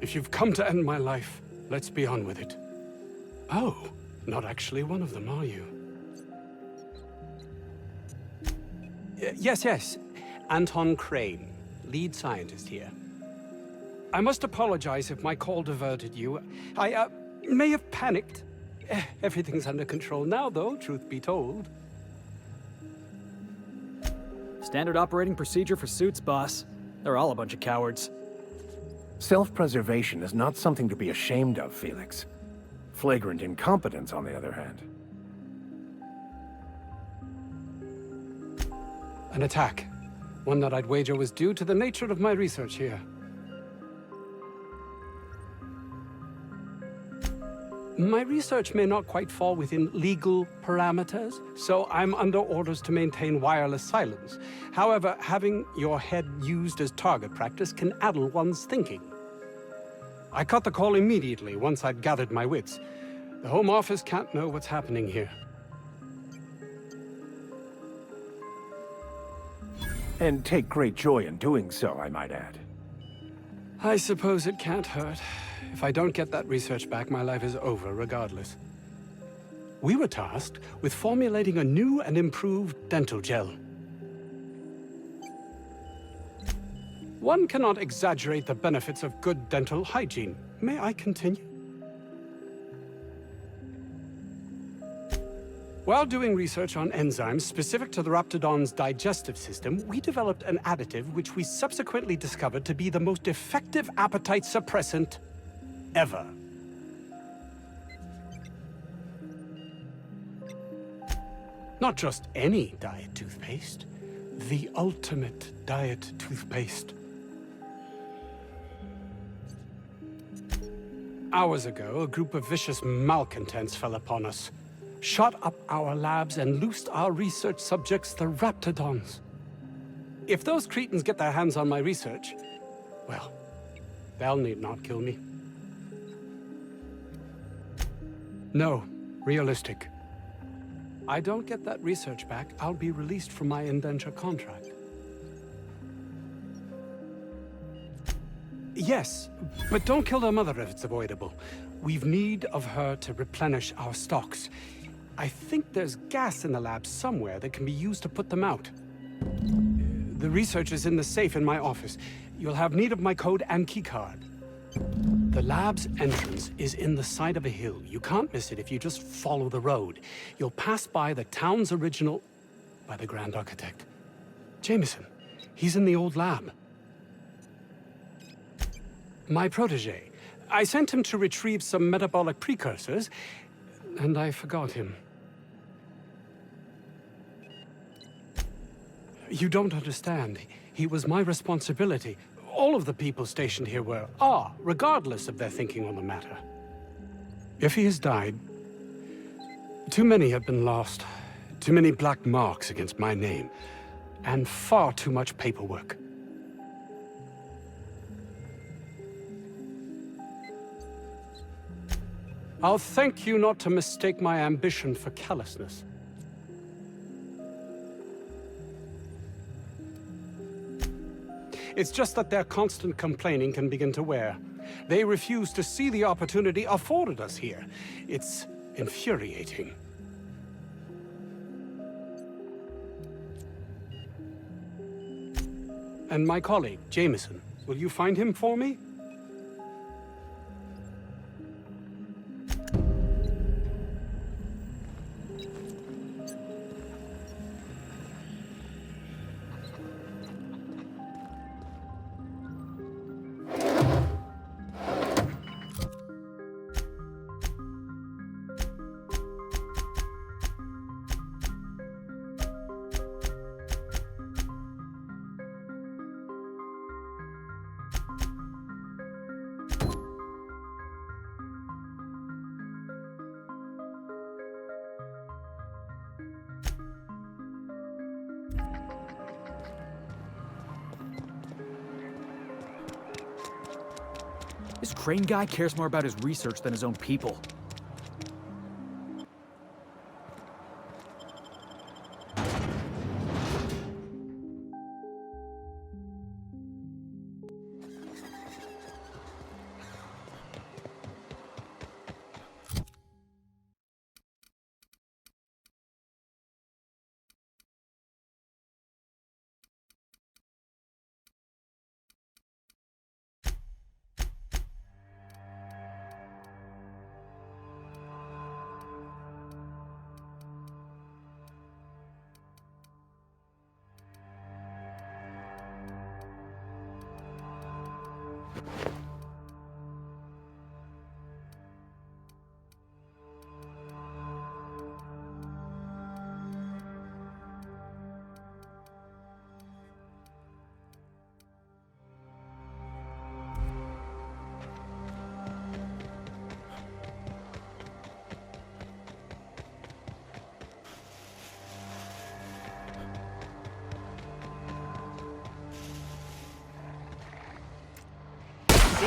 If you've come to end my life, let's be on with it. Oh, not actually one of them, are you? Yes. Anton Crane, lead scientist here. I must apologize if my call diverted you. I may have panicked. Everything's under control now, though, truth be told. Standard operating procedure for suits, boss. They're all a bunch of cowards. Self-preservation is not something to be ashamed of, Felix. Flagrant incompetence, on the other hand. An attack. One that I'd wager was due to the nature of my research here. My research may not quite fall within legal parameters, so I'm under orders to maintain wireless silence. However, having your head used as target practice can addle one's thinking. I cut the call immediately once I'd gathered my wits. The Home Office can't know what's happening here. And take great joy in doing so, I might add. I suppose it can't hurt. If I don't get that research back, my life is over regardless. We were tasked with formulating a new and improved dental gel. One cannot exaggerate the benefits of good dental hygiene. May I continue? While doing research on enzymes specific to the Raptidon's digestive system, we developed an additive which we subsequently discovered to be the most effective appetite suppressant ever. Not just any diet toothpaste, the ultimate diet toothpaste. Hours ago, a group of vicious malcontents fell upon us, shot up our labs and loosed our research subjects, the Raptidons. If those cretins get their hands on my research, well, they'll need not kill me. No, realistic. I don't get that research back, I'll be released from my indenture contract. Yes, but don't kill their mother if it's avoidable. We've need of her to replenish our stocks. I think there's gas in the lab somewhere that can be used to put them out. The research is in the safe in my office. You'll have need of my code and keycard. The lab's entrance is in the side of a hill. You can't miss it if you just follow the road. You'll pass by the town's original... by the Grand Architect. Jameson. He's in the old lab. My protege. I sent him to retrieve some metabolic precursors, and I forgot him. You don't understand. He was my responsibility. All of the people stationed here are, regardless of their thinking on the matter. If he has died, too many have been lost. Too many black marks against my name. And far too much paperwork. I'll thank you not to mistake my ambition for callousness. It's just that their constant complaining can begin to wear. They refuse to see the opportunity afforded us here. It's infuriating. And my colleague, Jameson, will you find him for me? This Crane guy cares more about his research than his own people.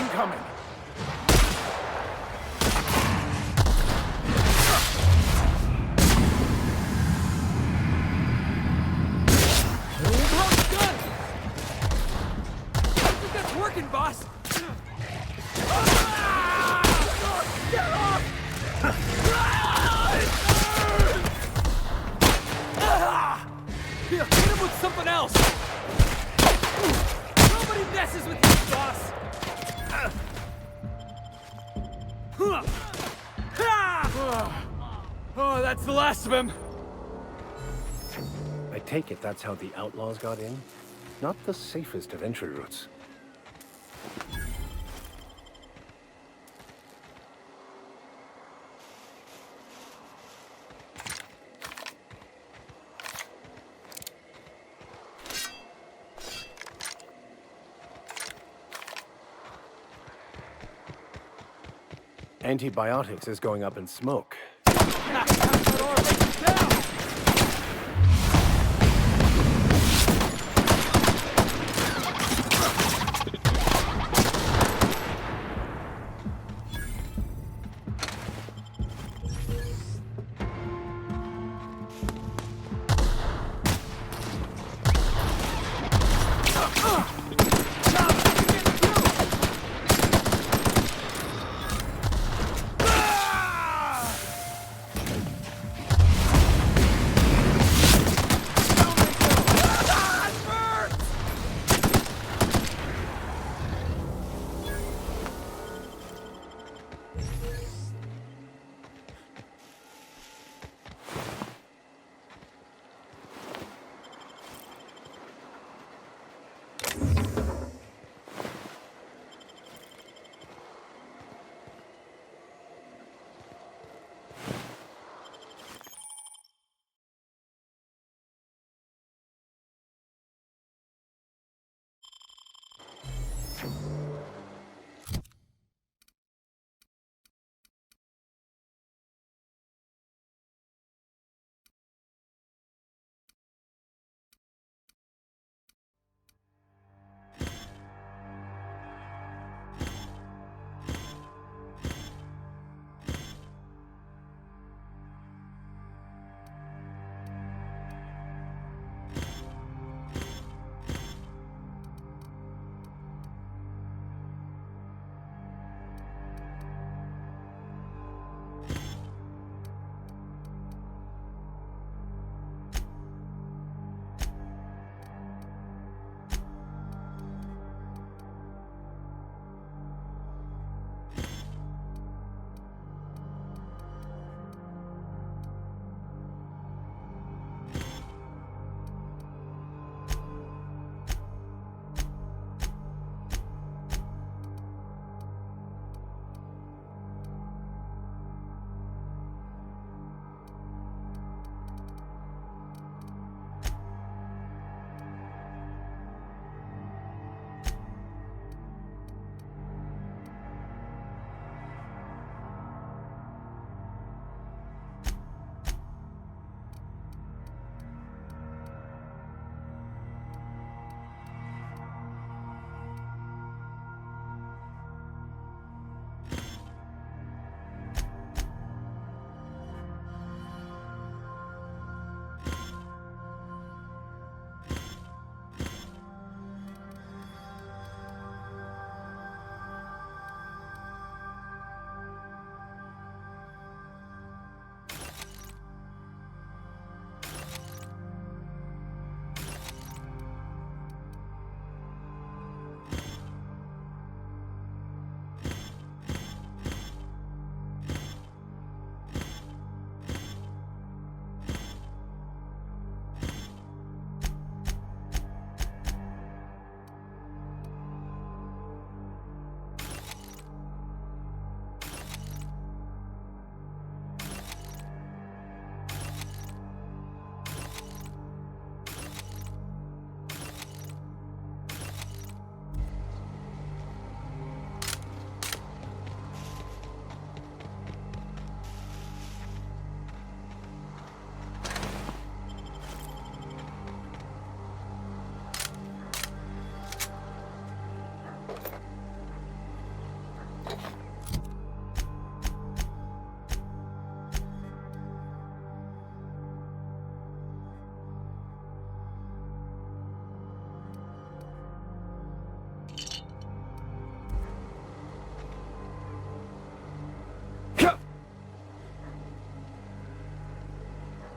incoming! Oh, it's done! I think that's working, boss! Get off! Hit him with something else! Nobody messes with you, boss! Oh, that's the last of him! I take it that's how the outlaws got in? Not the safest of entry routes. Antibiotics is going up in smoke.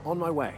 On my way.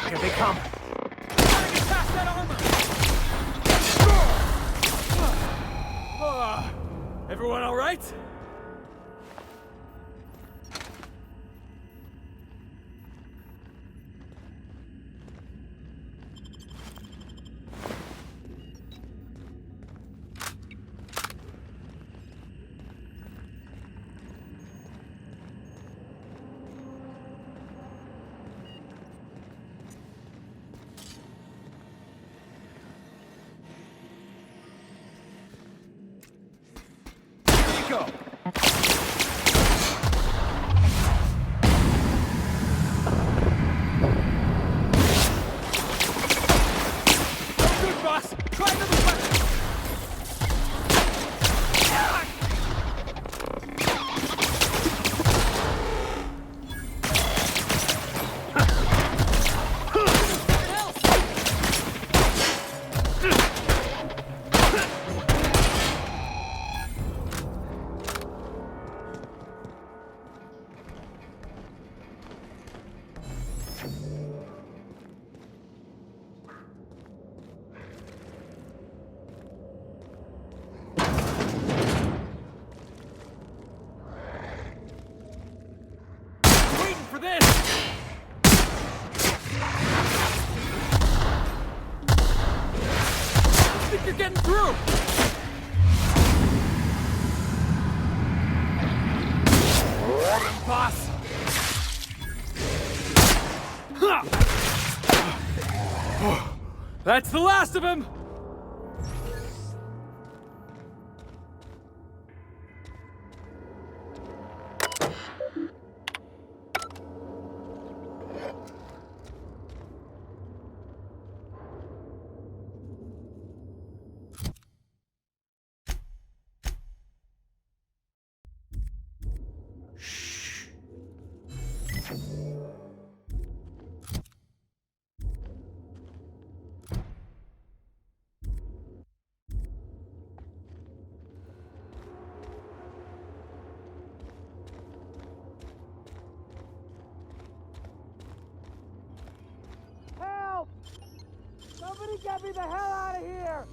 Here they come. Everyone all right? Go. Good, boss. Try another weapon. For this! I think you're getting through! Boss! That's the last of him! Somebody get me the hell out of here!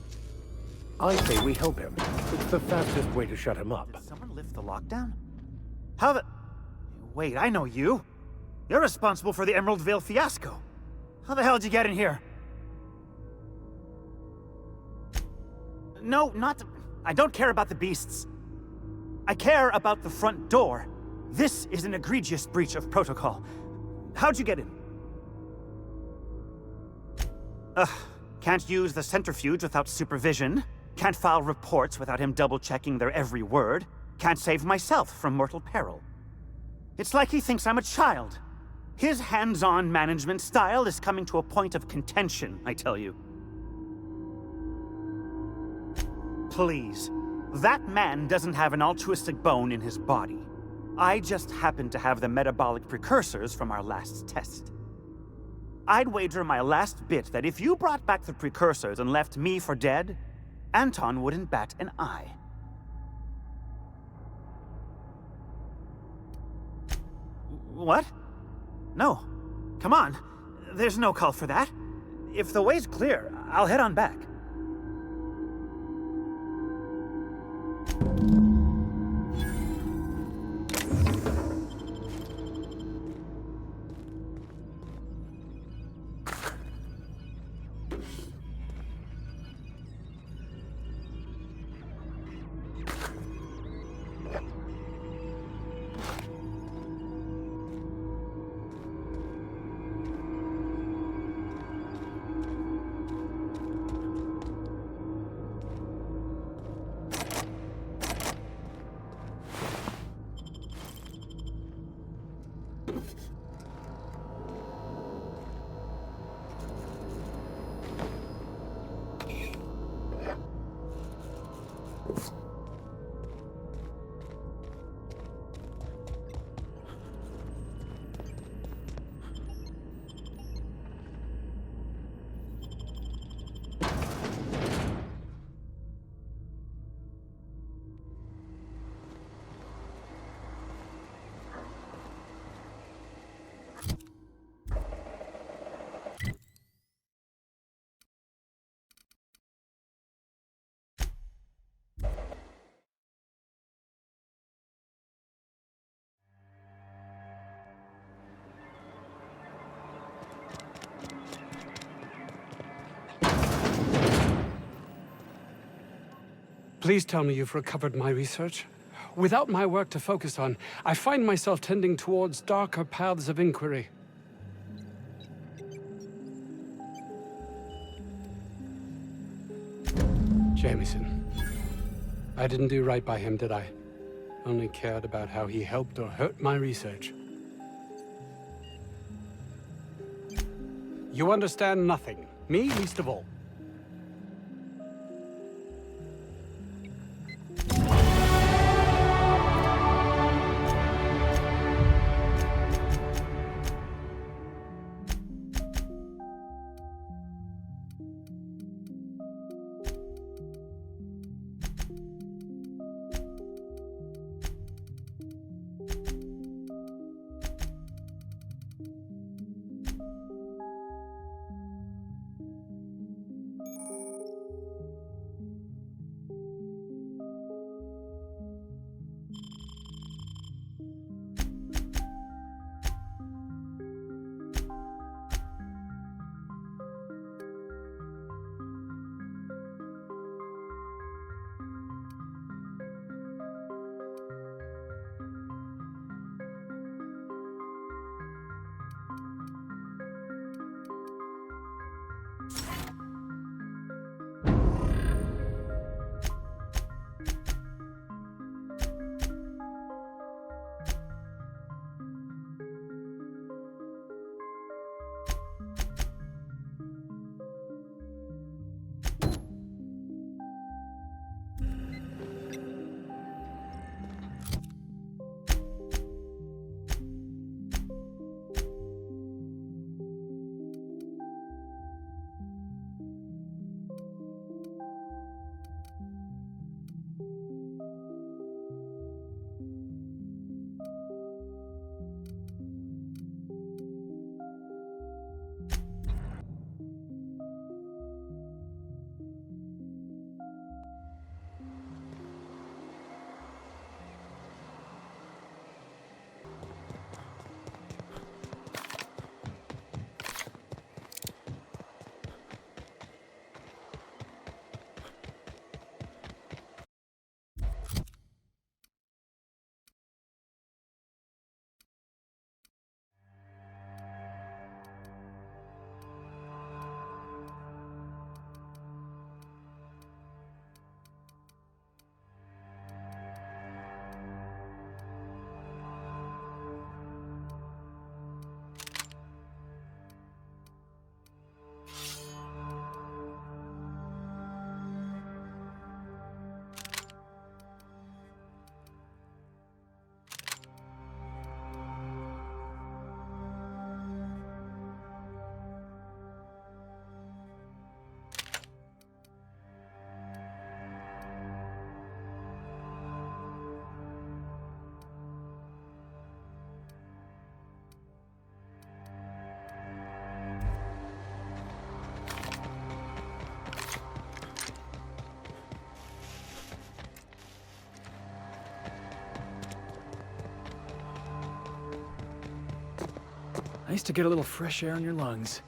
I say we help him. It's the fastest way to shut him up. Did someone lift the lockdown? How the... Wait, I know you. You're responsible for the Emerald Vale fiasco. How the hell did you get in here? No, not... I don't care about the beasts. I care about the front door. This is an egregious breach of protocol. How'd you get in? Can't use the centrifuge without supervision. Can't file reports without him double-checking their every word. Can't save myself from mortal peril. It's like he thinks I'm a child. His hands-on management style is coming to a point of contention, I tell you. Please. That man doesn't have an altruistic bone in his body. I just happen to have the metabolic precursors from our last test. I'd wager my last bit that if you brought back the precursors and left me for dead, Anton wouldn't bat an eye. What? No. Come on. There's no call for that. If the way's clear, I'll head on back. Please tell me you've recovered my research. Without my work to focus on, I find myself tending towards darker paths of inquiry. Jameson. I didn't do right by him, did I? Only cared about how he helped or hurt my research. You understand nothing. Me, least of all. Nice to get a little fresh air in your lungs.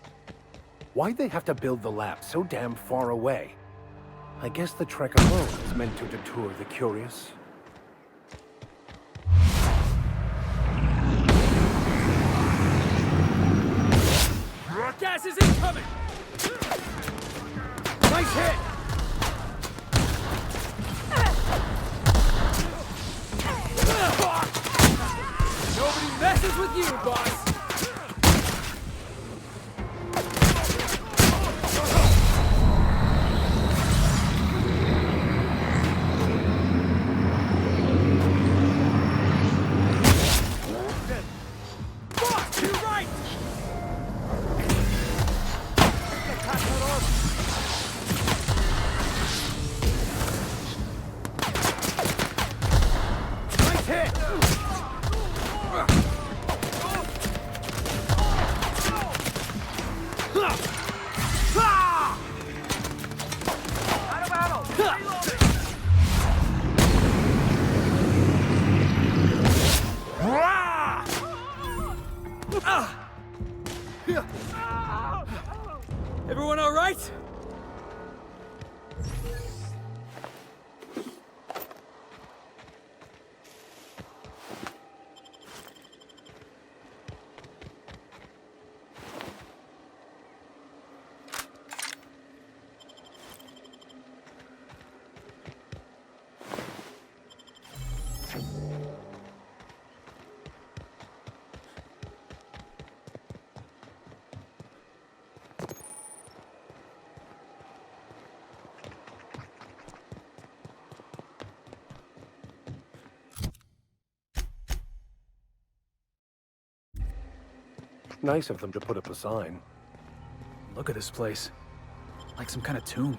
Why'd they have to build the lab so damn far away? I guess the trek alone is meant to deter the curious. Gas is incoming! Nice hit! Nobody messes with you, boss! Boss, you're right! Nice hit! Out of ammo! Everyone all right? Nice of them to put up a sign. Look at this place. Like some kind of tomb.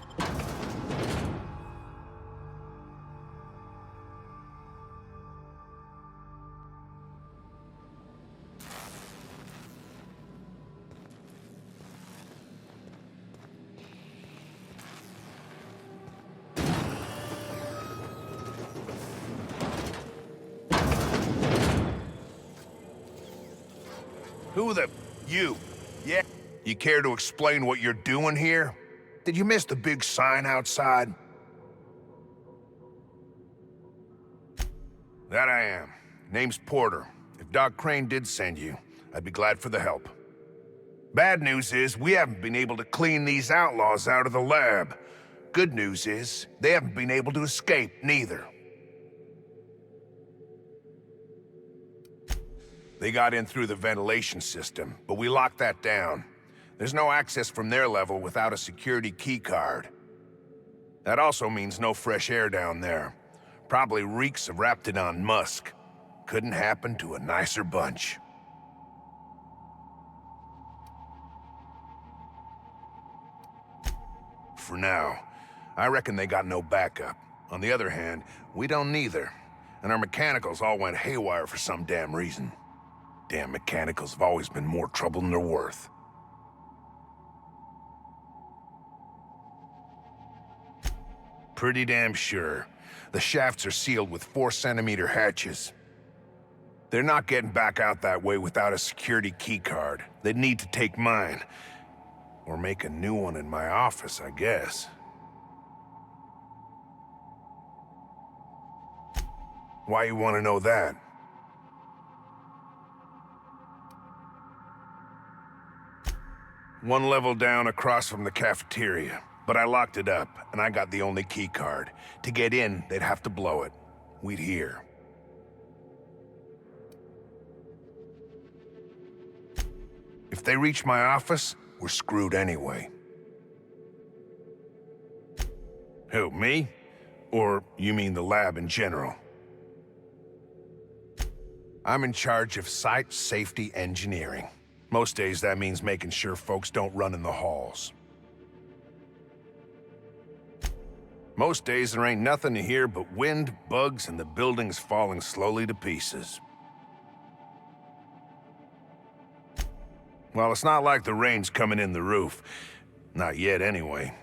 Who the... you? Yeah? You care to explain what you're doing here? Did you miss the big sign outside? That I am. Name's Porter. If Doc Crane did send you, I'd be glad for the help. Bad news is, we haven't been able to clean these outlaws out of the lab. Good news is, they haven't been able to escape, neither. They got in through the ventilation system, but we locked that down. There's no access from their level without a security keycard. That also means no fresh air down there. Probably reeks of Raptidon musk. Couldn't happen to a nicer bunch. For now, I reckon they got no backup. On the other hand, we don't neither. And our mechanicals all went haywire for some damn reason. Damn mechanicals have always been more trouble than they're worth. Pretty damn sure. The shafts are sealed with 4-centimeter hatches. They're not getting back out that way without a security keycard. They'd need to take mine. Or make a new one in my office, I guess. Why you want to know that? One level down across from the cafeteria. But I locked it up, and I got the only key card. To get in, they'd have to blow it. We'd hear. If they reach my office, we're screwed anyway. Who, me? Or you mean the lab in general? I'm in charge of site safety engineering. Most days that means making sure folks don't run in the halls. Most days there ain't nothing to hear but wind, bugs, and the buildings falling slowly to pieces. Well, it's not like the rain's coming in the roof. Not yet, anyway.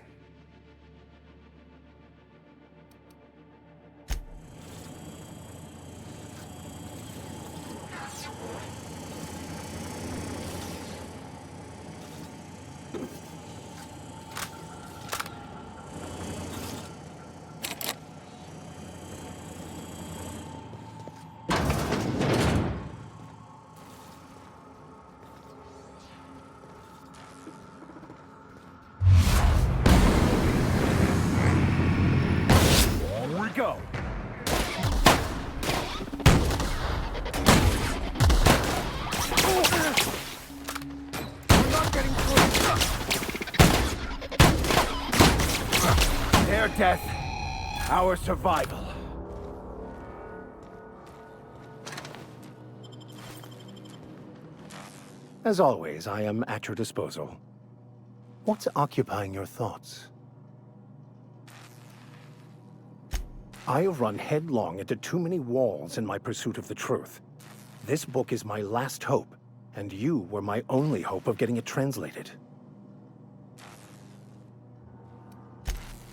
Their death, our survival. As always, I am at your disposal. What's occupying your thoughts? I have run headlong into too many walls in my pursuit of the truth. This book is my last hope, and you were my only hope of getting it translated.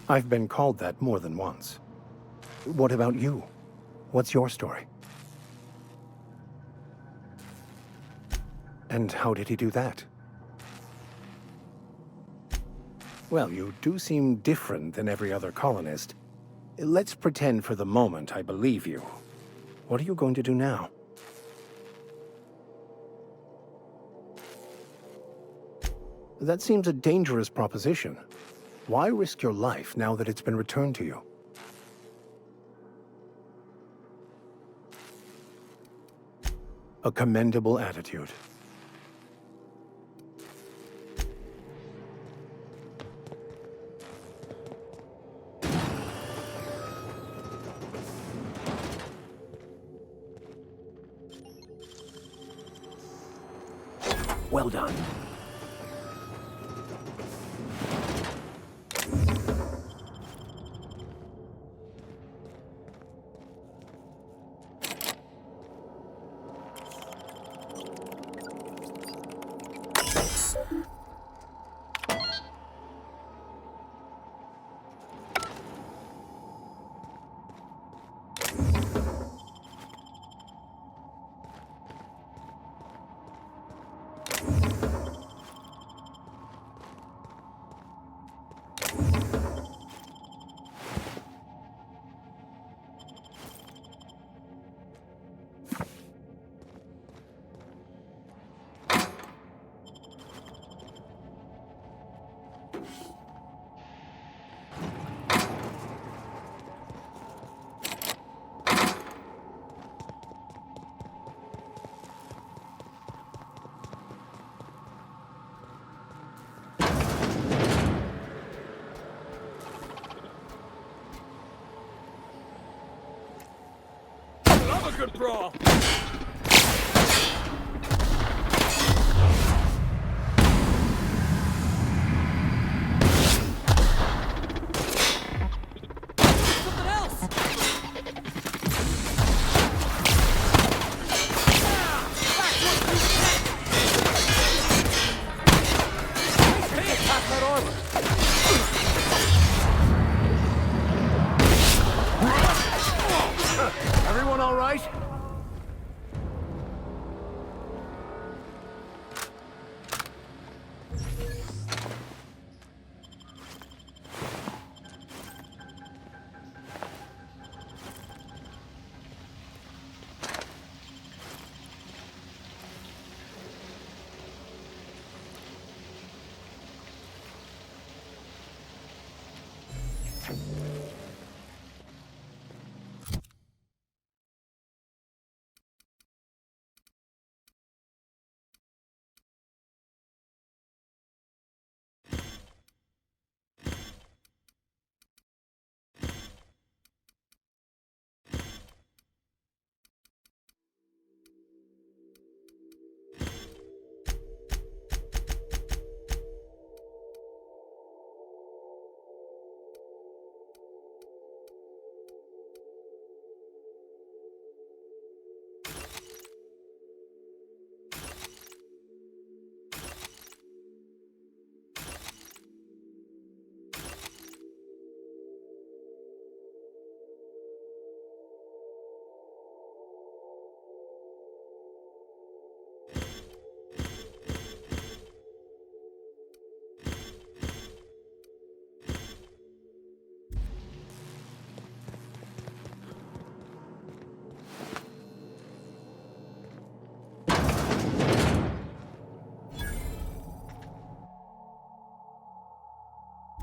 I've been called that more than once. What about you? What's your story? And how did he do that? Well, you do seem different than every other colonist. Let's pretend for the moment I believe you. What are you going to do now? That seems a dangerous proposition. Why risk your life now that it's been returned to you? A commendable attitude. Well done. Good brawl. Everyone all right?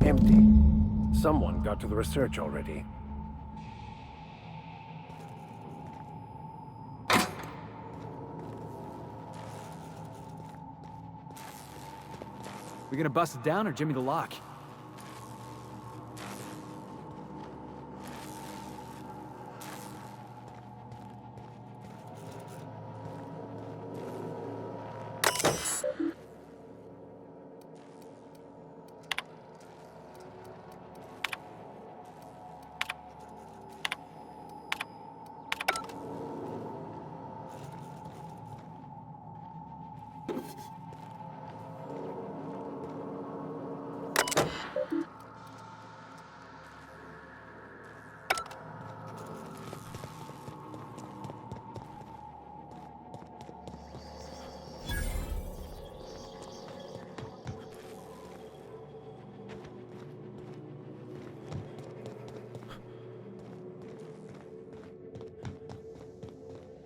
Empty. Someone got to the research already. We gonna bust it down or jimmy the lock?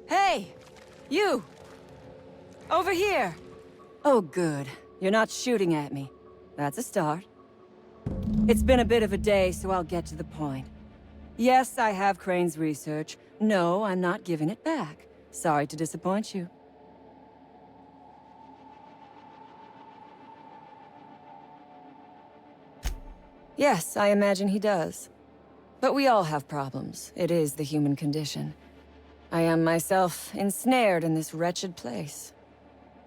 Hey! You! Over here! Oh, good. You're not shooting at me. That's a start. It's been a bit of a day, so I'll get to the point. Yes, I have Crane's research. No, I'm not giving it back. Sorry to disappoint you. Yes, I imagine he does. But we all have problems. It is the human condition. I am myself ensnared in this wretched place.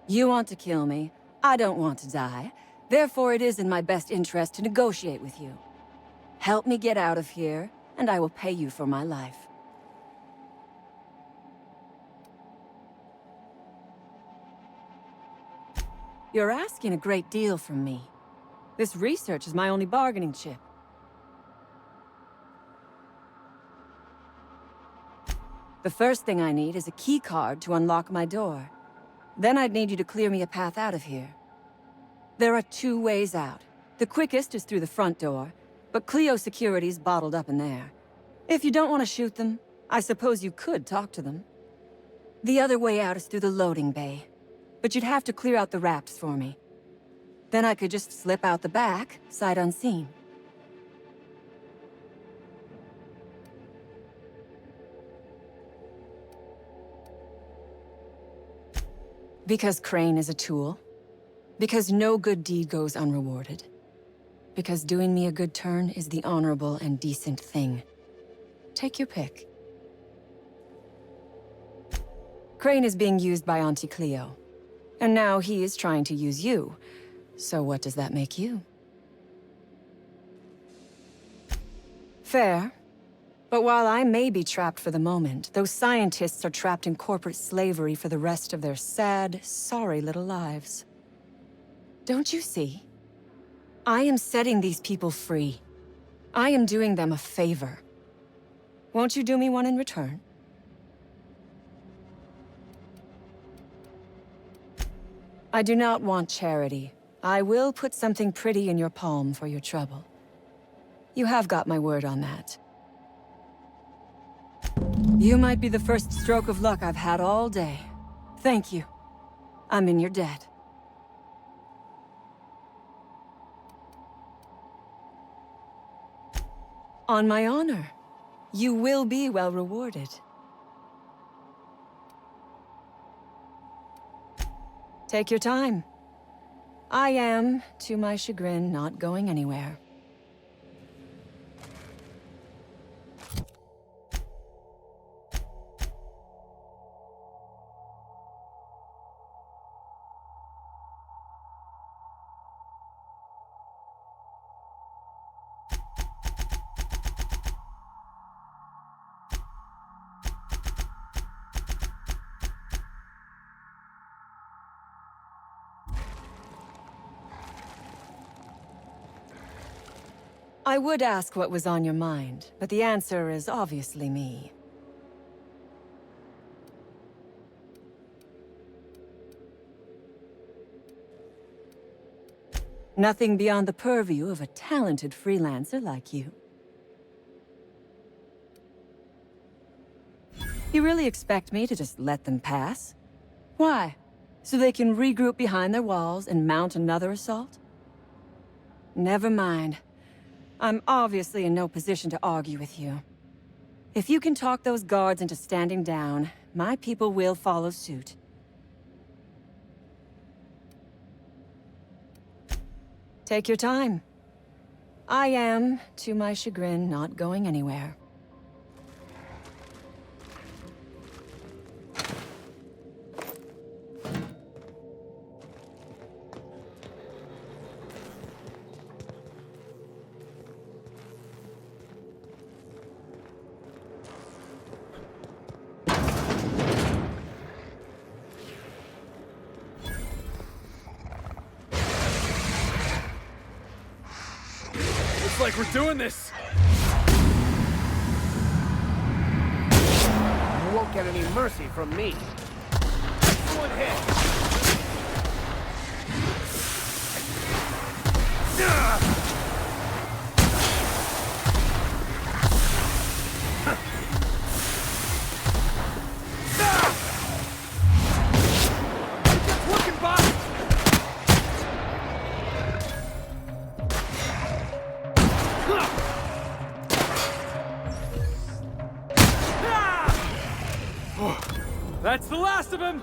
You want to kill me. I don't want to die. Therefore, it is in my best interest to negotiate with you. Help me get out of here, and I will pay you for my life. You're asking a great deal from me. This research is my only bargaining chip. The first thing I need is a key card to unlock my door. Then I'd need you to clear me a path out of here. There are 2 ways out. The quickest is through the front door, but Cleo security's bottled up in there. If you don't want to shoot them, I suppose you could talk to them. The other way out is through the loading bay, but you'd have to clear out the rafts for me. Then I could just slip out the back, sight unseen. Because Crane is a tool. Because no good deed goes unrewarded. Because doing me a good turn is the honorable and decent thing. Take your pick. Crane is being used by Auntie Cleo. And now he is trying to use you. So what does that make you? Fair. But while I may be trapped for the moment, those scientists are trapped in corporate slavery for the rest of their sad, sorry little lives. Don't you see? I am setting these people free. I am doing them a favor. Won't you do me one in return? I do not want charity. I will put something pretty in your palm for your trouble. You have got my word on that. You might be the first stroke of luck I've had all day. Thank you. I'm in your debt. On my honor. You will be well rewarded. Take your time. I am, to my chagrin, not going anywhere. I would ask what was on your mind, but the answer is obviously me. Nothing beyond the purview of a talented freelancer like you. You really expect me to just let them pass? Why? So they can regroup behind their walls and mount another assault? Never mind. I'm obviously in no position to argue with you. If you can talk those guards into standing down, my people will follow suit. Take your time. I am, to my chagrin, not going anywhere. Looks like we're doing this! You won't get any mercy from me. One hit. That's the last of him!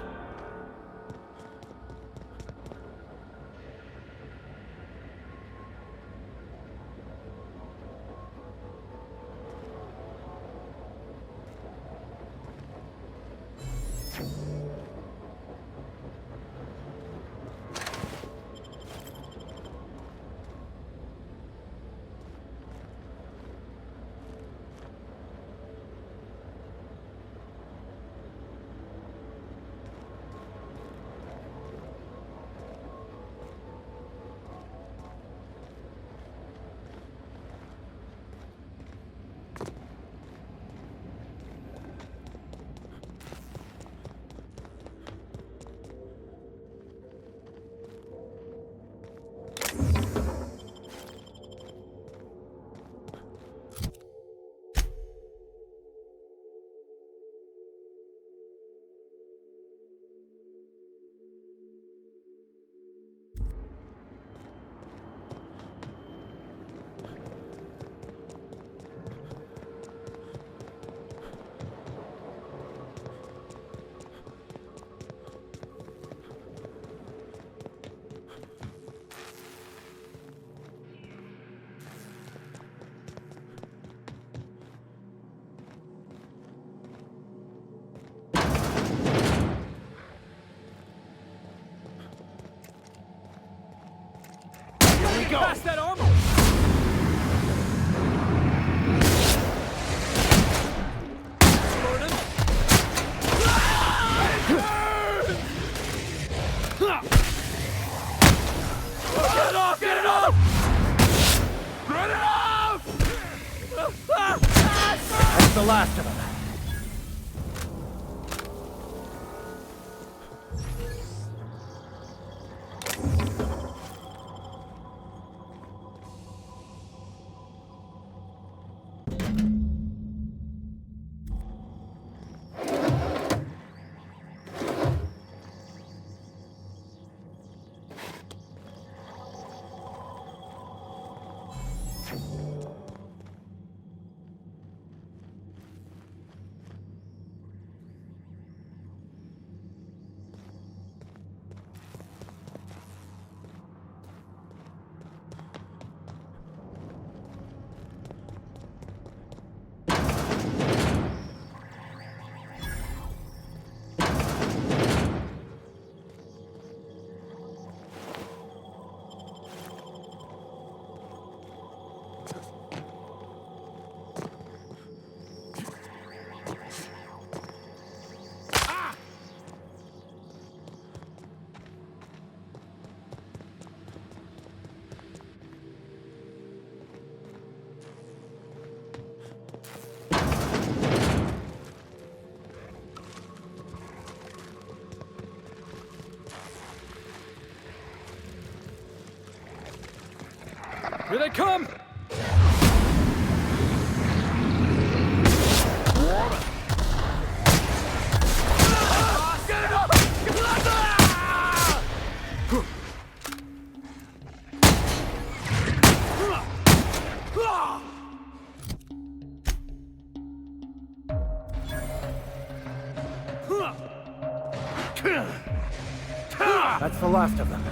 Pass that armor! Explode him! Get it off! Get it off! Run it off! That's the last of them. Here they come! That's the last of them.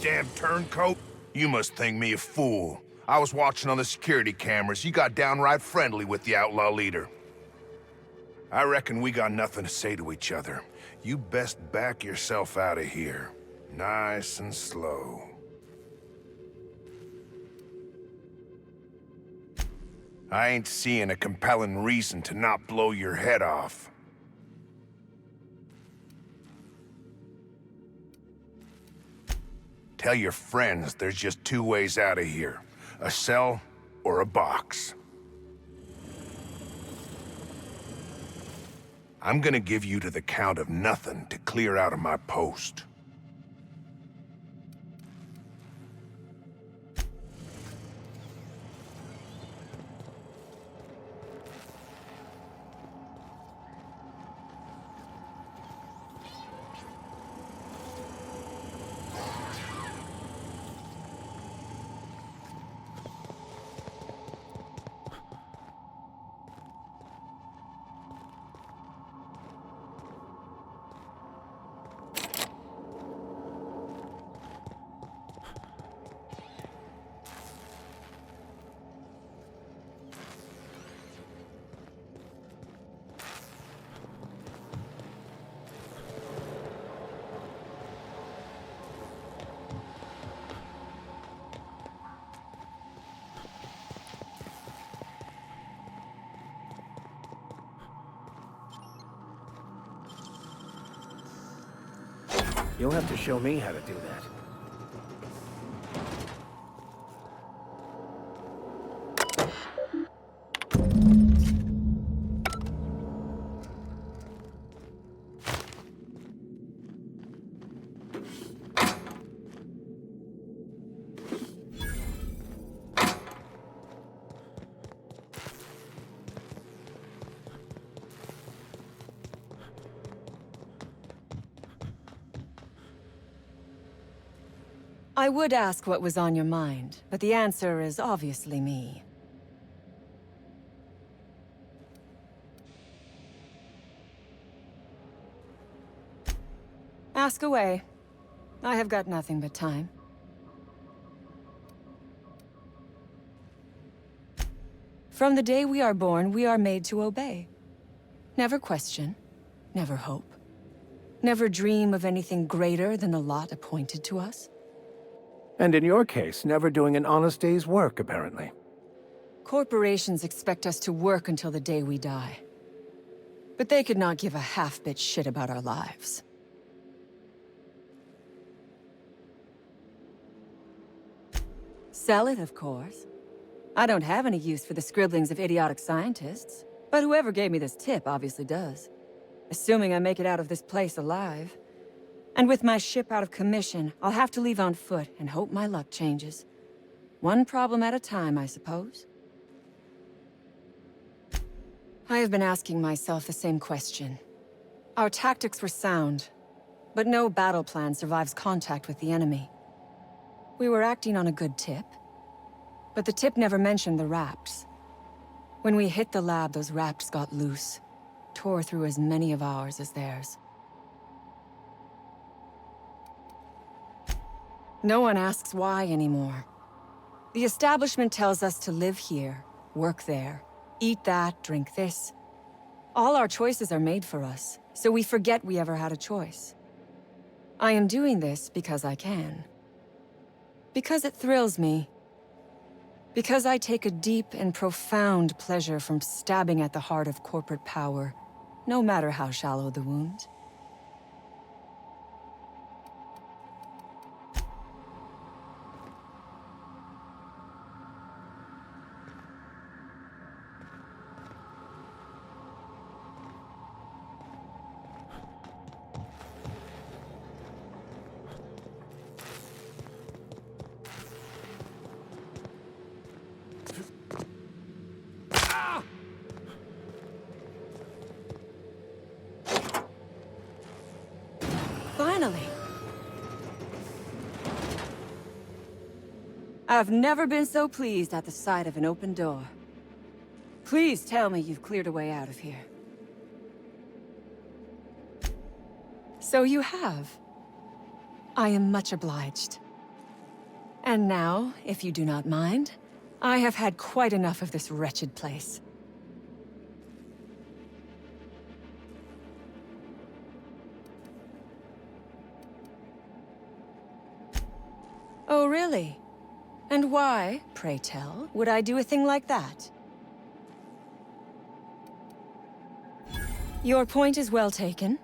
damn turncoat? You must think me a fool. I was watching on the security cameras. You got downright friendly with the outlaw leader. I reckon we got nothing to say to each other. You best back yourself out of here. Nice and slow. I ain't seeing a compelling reason to not blow your head off. Tell your friends there's just two ways out of here. A cell or a box. I'm gonna give you to the count of nothing to clear out of my post. You'll have to show me how to do that. I would ask what was on your mind, but the answer is obviously me. Ask away. I have got nothing but time. From the day we are born, we are made to obey. Never question, never hope, never dream of anything greater than the lot appointed to us. And in your case, never doing an honest day's work, apparently. Corporations expect us to work until the day we die. But they could not give a half-bit shit about our lives. Sell it, of course. I don't have any use for the scribblings of idiotic scientists, but whoever gave me this tip obviously does. Assuming I make it out of this place alive. And with my ship out of commission, I'll have to leave on foot and hope my luck changes. One problem at a time, I suppose. I have been asking myself the same question. Our tactics were sound, but no battle plan survives contact with the enemy. We were acting on a good tip, but the tip never mentioned the raps. When we hit the lab, those raps got loose, tore through as many of ours as theirs. No one asks why anymore. The establishment tells us to live here, work there, eat that, drink this. All our choices are made for us, so we forget we ever had a choice. I am doing this because I can. Because it thrills me. Because I take a deep and profound pleasure from stabbing at the heart of corporate power, no matter how shallow the wound. Finally. I've never been so pleased at the sight of an open door. Please tell me you've cleared a way out of here. So you have. I am much obliged. And now, if you do not mind, I have had quite enough of this wretched place. Oh, really? And why, pray tell, would I do a thing like that? Your point is well taken.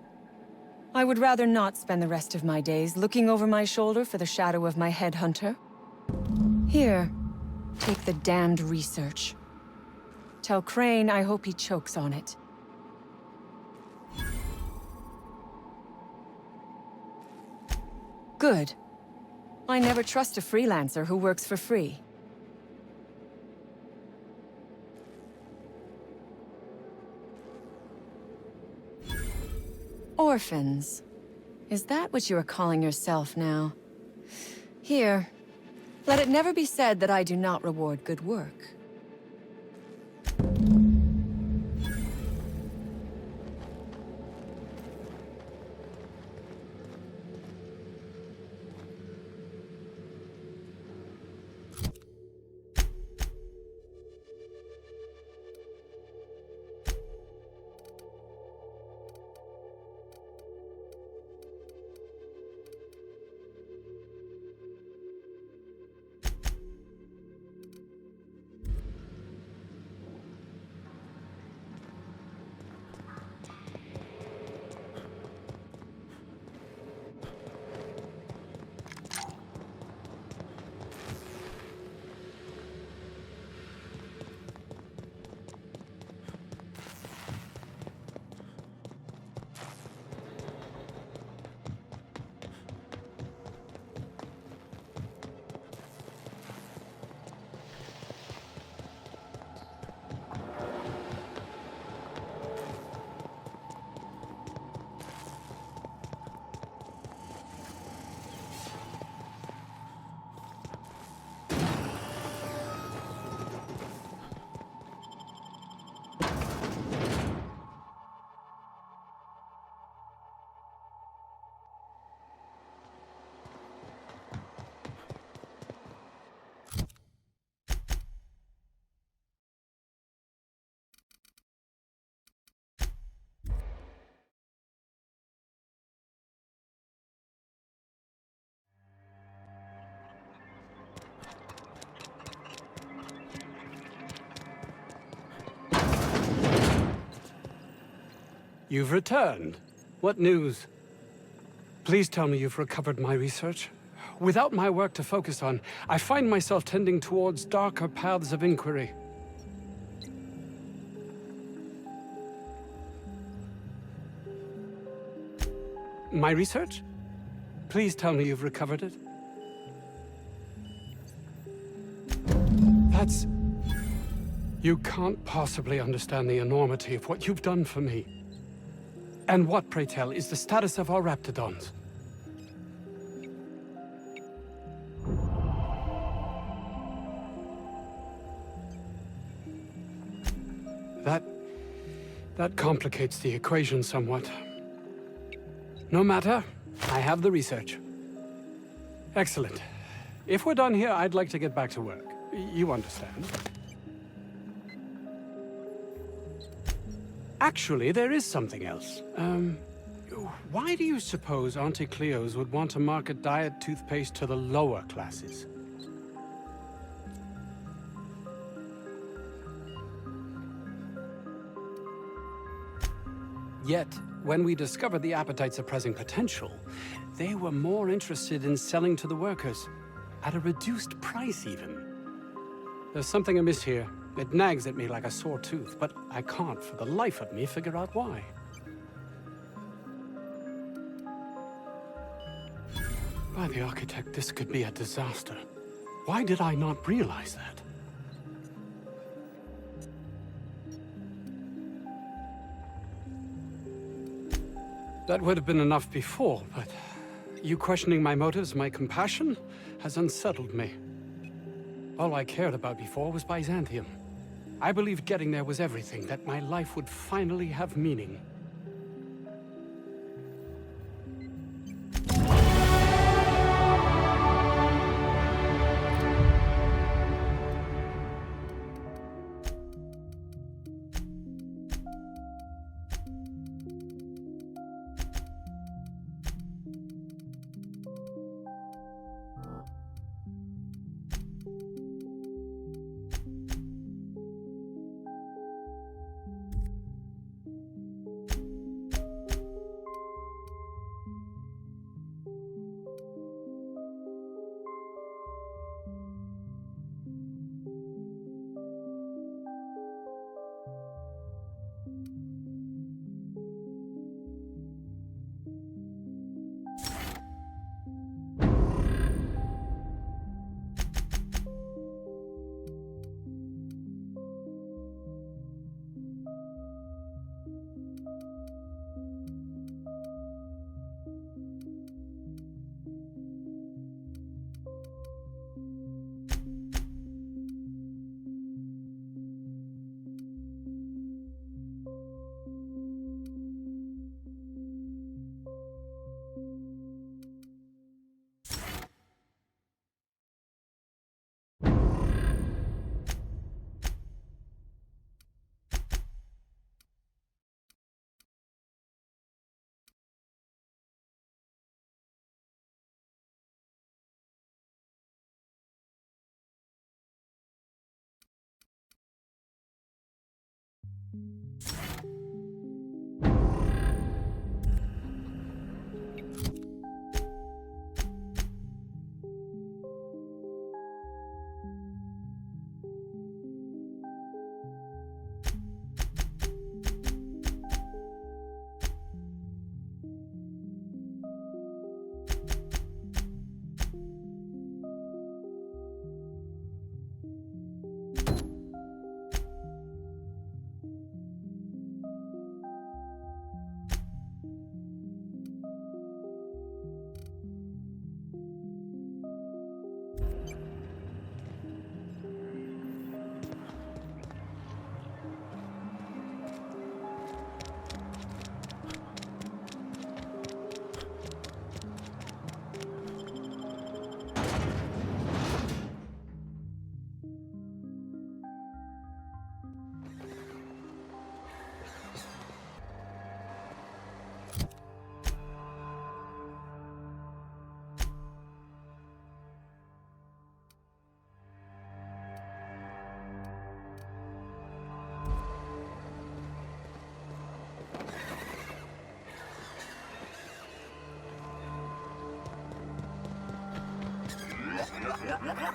I would rather not spend the rest of my days looking over my shoulder for the shadow of my headhunter. Here, take the damned research. Tell Crane I hope he chokes on it. Good. I never trust a freelancer who works for free. Orphans. Is that what you are calling yourself now? Here. Let it never be said that I do not reward good work. You've returned. What news? Please tell me you've recovered my research. Without my work to focus on, I find myself tending towards darker paths of inquiry. My research? Please tell me you've recovered it. That's... You can't possibly understand the enormity of what you've done for me. And what, pray tell, is the status of our raptidons? That complicates the equation somewhat. No matter, I have the research. Excellent. If we're done here, I'd like to get back to work. You understand. Actually, there is something else. Why do you suppose Auntie Cleo's would want to market diet toothpaste to the lower classes? Yet, when we discovered the appetite-suppressing potential, they were more interested in selling to the workers, at a reduced price even. There's something amiss here. It nags at me like a sore tooth, but I can't for the life of me figure out why. By the architect, this could be a disaster. Why did I not realize that? That would have been enough before, but you questioning my motives, my compassion, has unsettled me. All I cared about before was Byzantium. I believed getting there was everything, that my life would finally have meaning.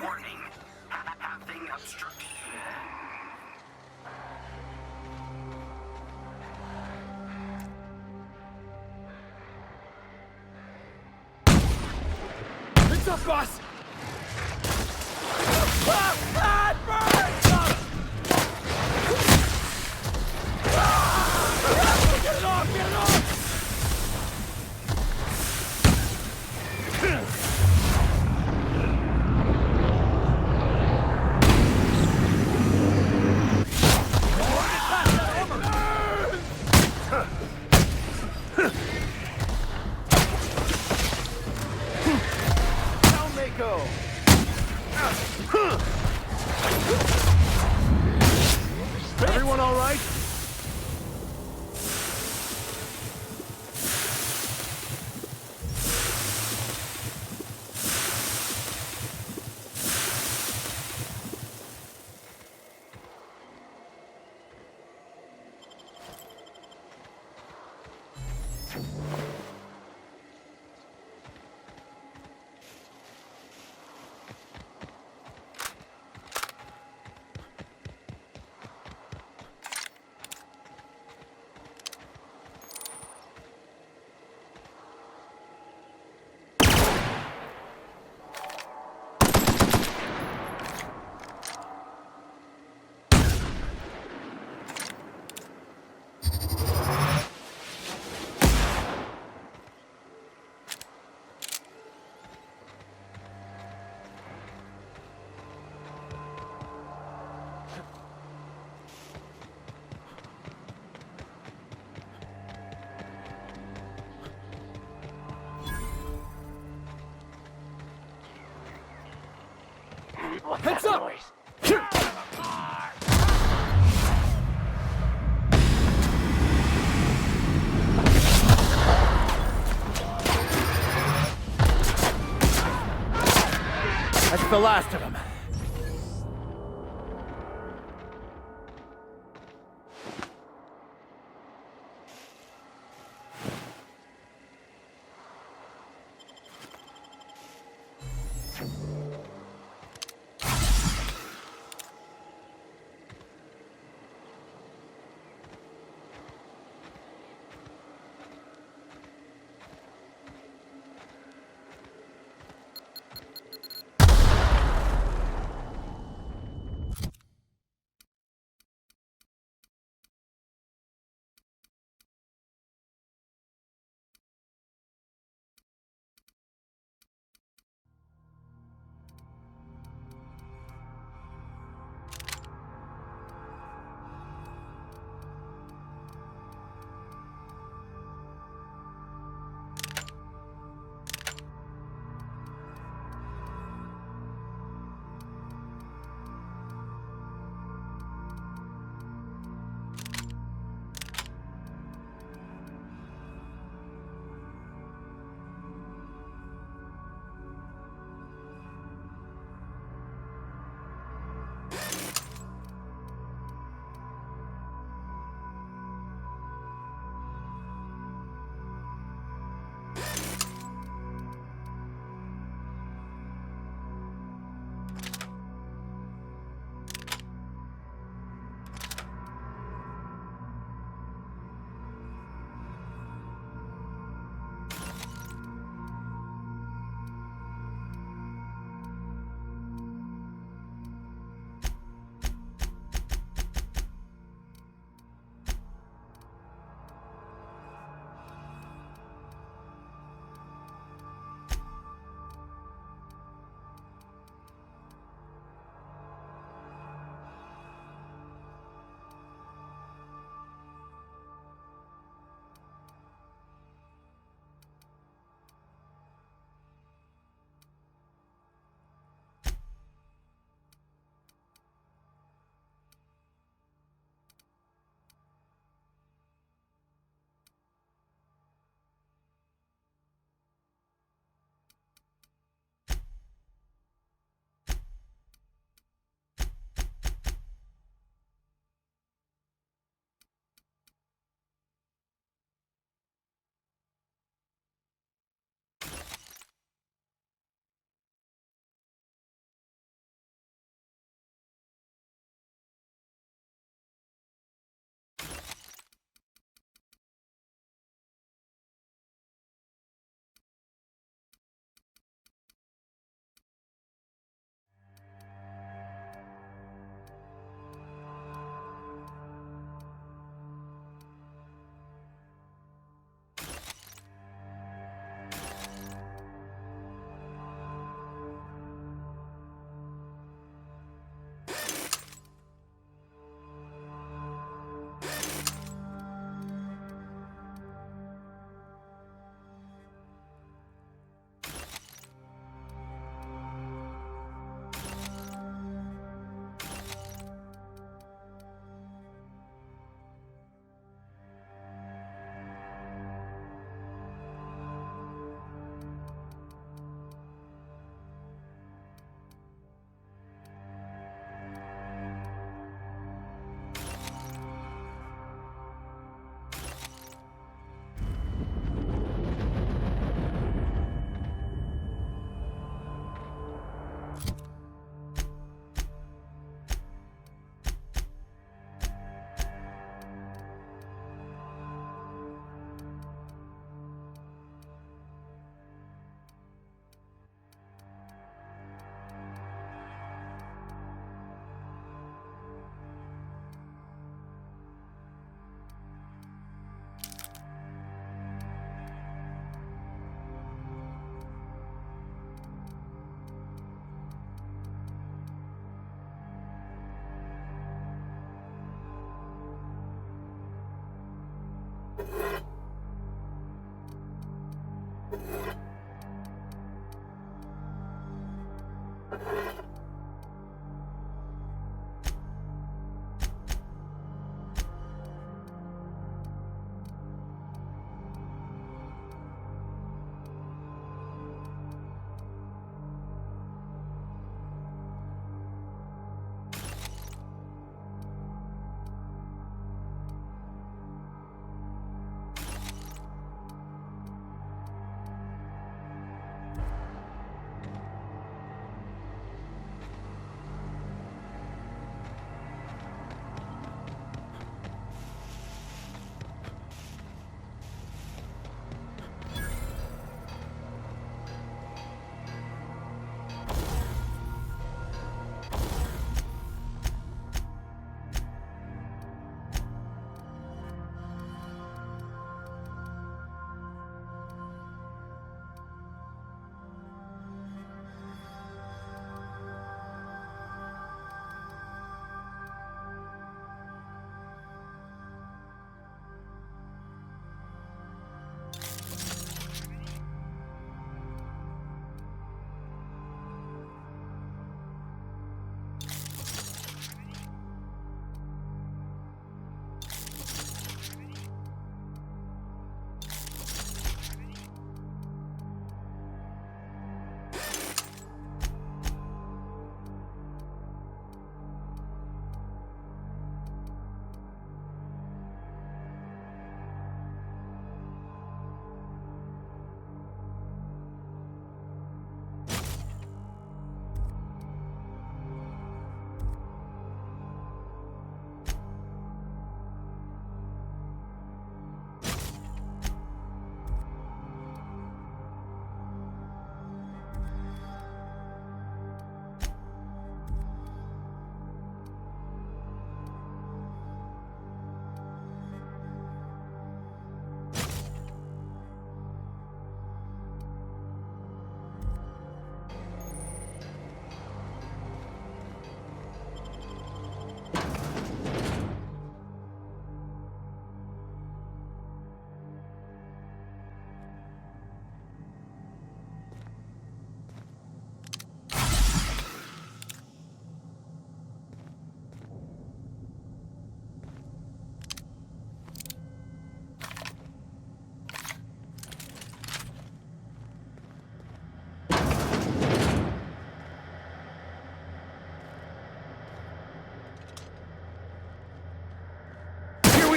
Warning. Pathing obstructed. Heads up, boss! Ah, it burns! Get it off! Get it off! Down they go. Everyone all right? Heads up! That's the last of them.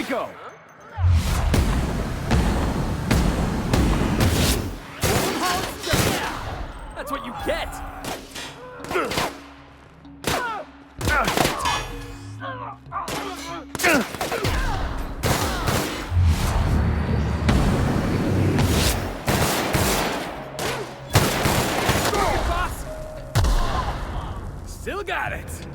Go! That's what you get! Still got it!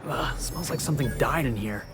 Ugh, smells like something died in here.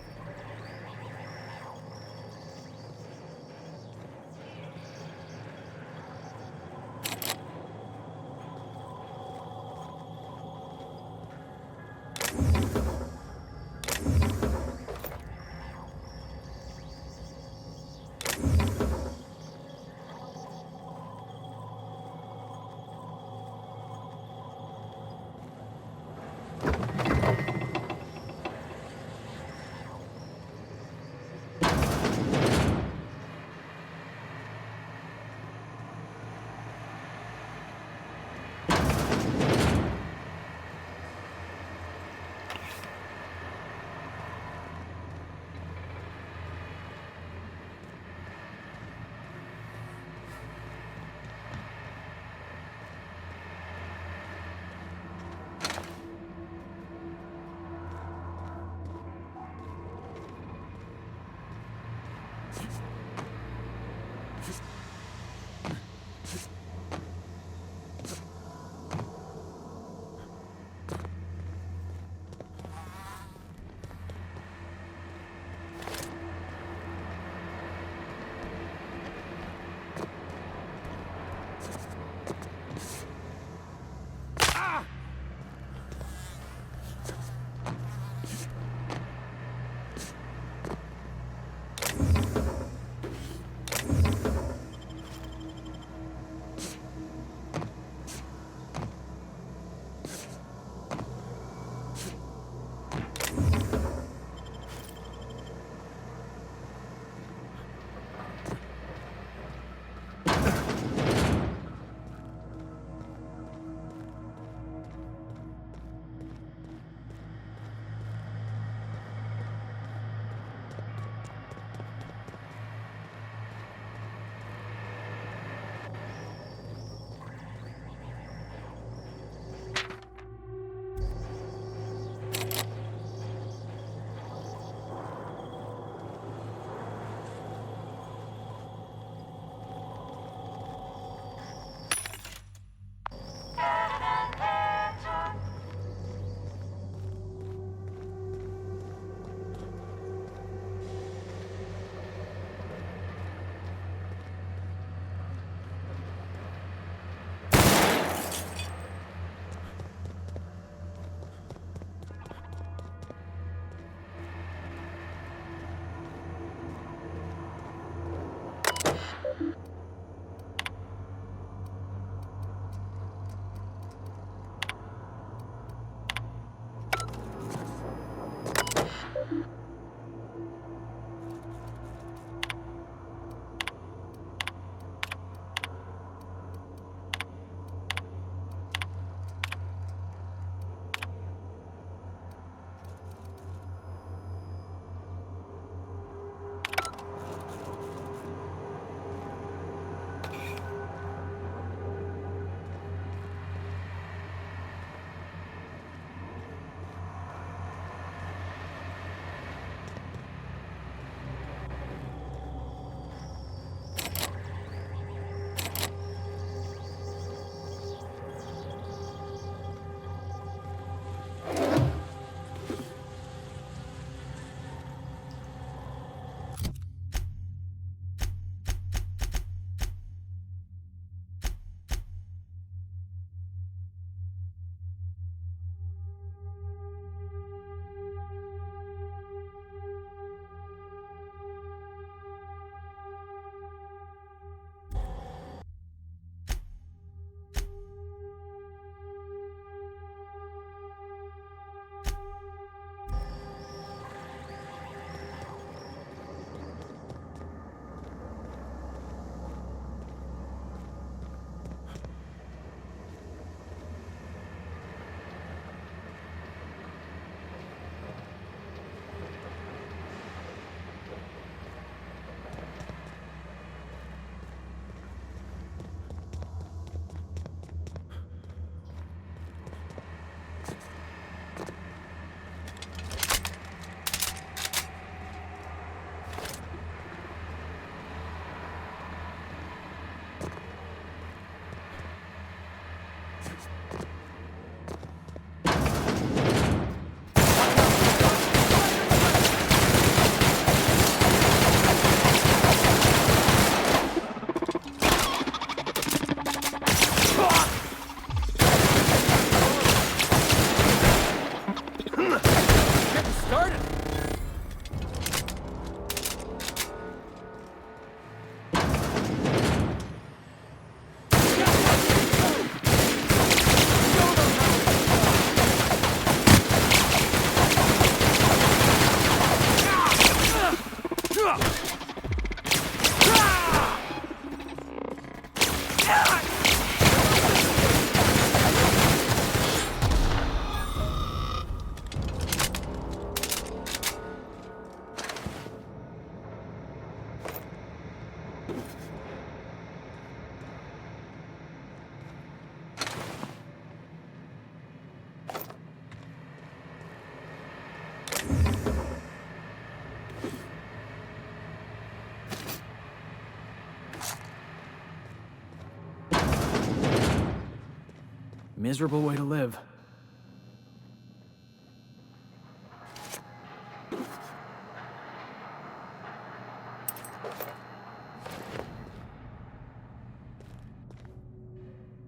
Miserable way to live.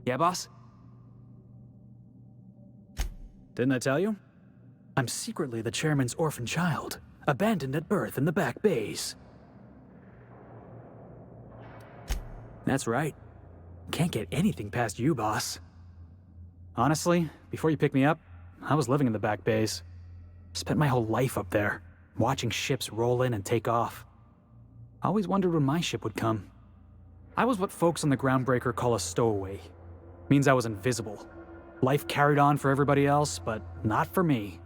Yeah, boss? Didn't I tell you? I'm secretly the chairman's orphan child, abandoned at birth in the back bays. That's right. Can't get anything past you, boss. Honestly, before you picked me up, I was living in the back bays. Spent my whole life up there, watching ships roll in and take off. I always wondered when my ship would come. I was what folks on the Groundbreaker call a stowaway. Means I was invisible. Life carried on for everybody else, but not for me.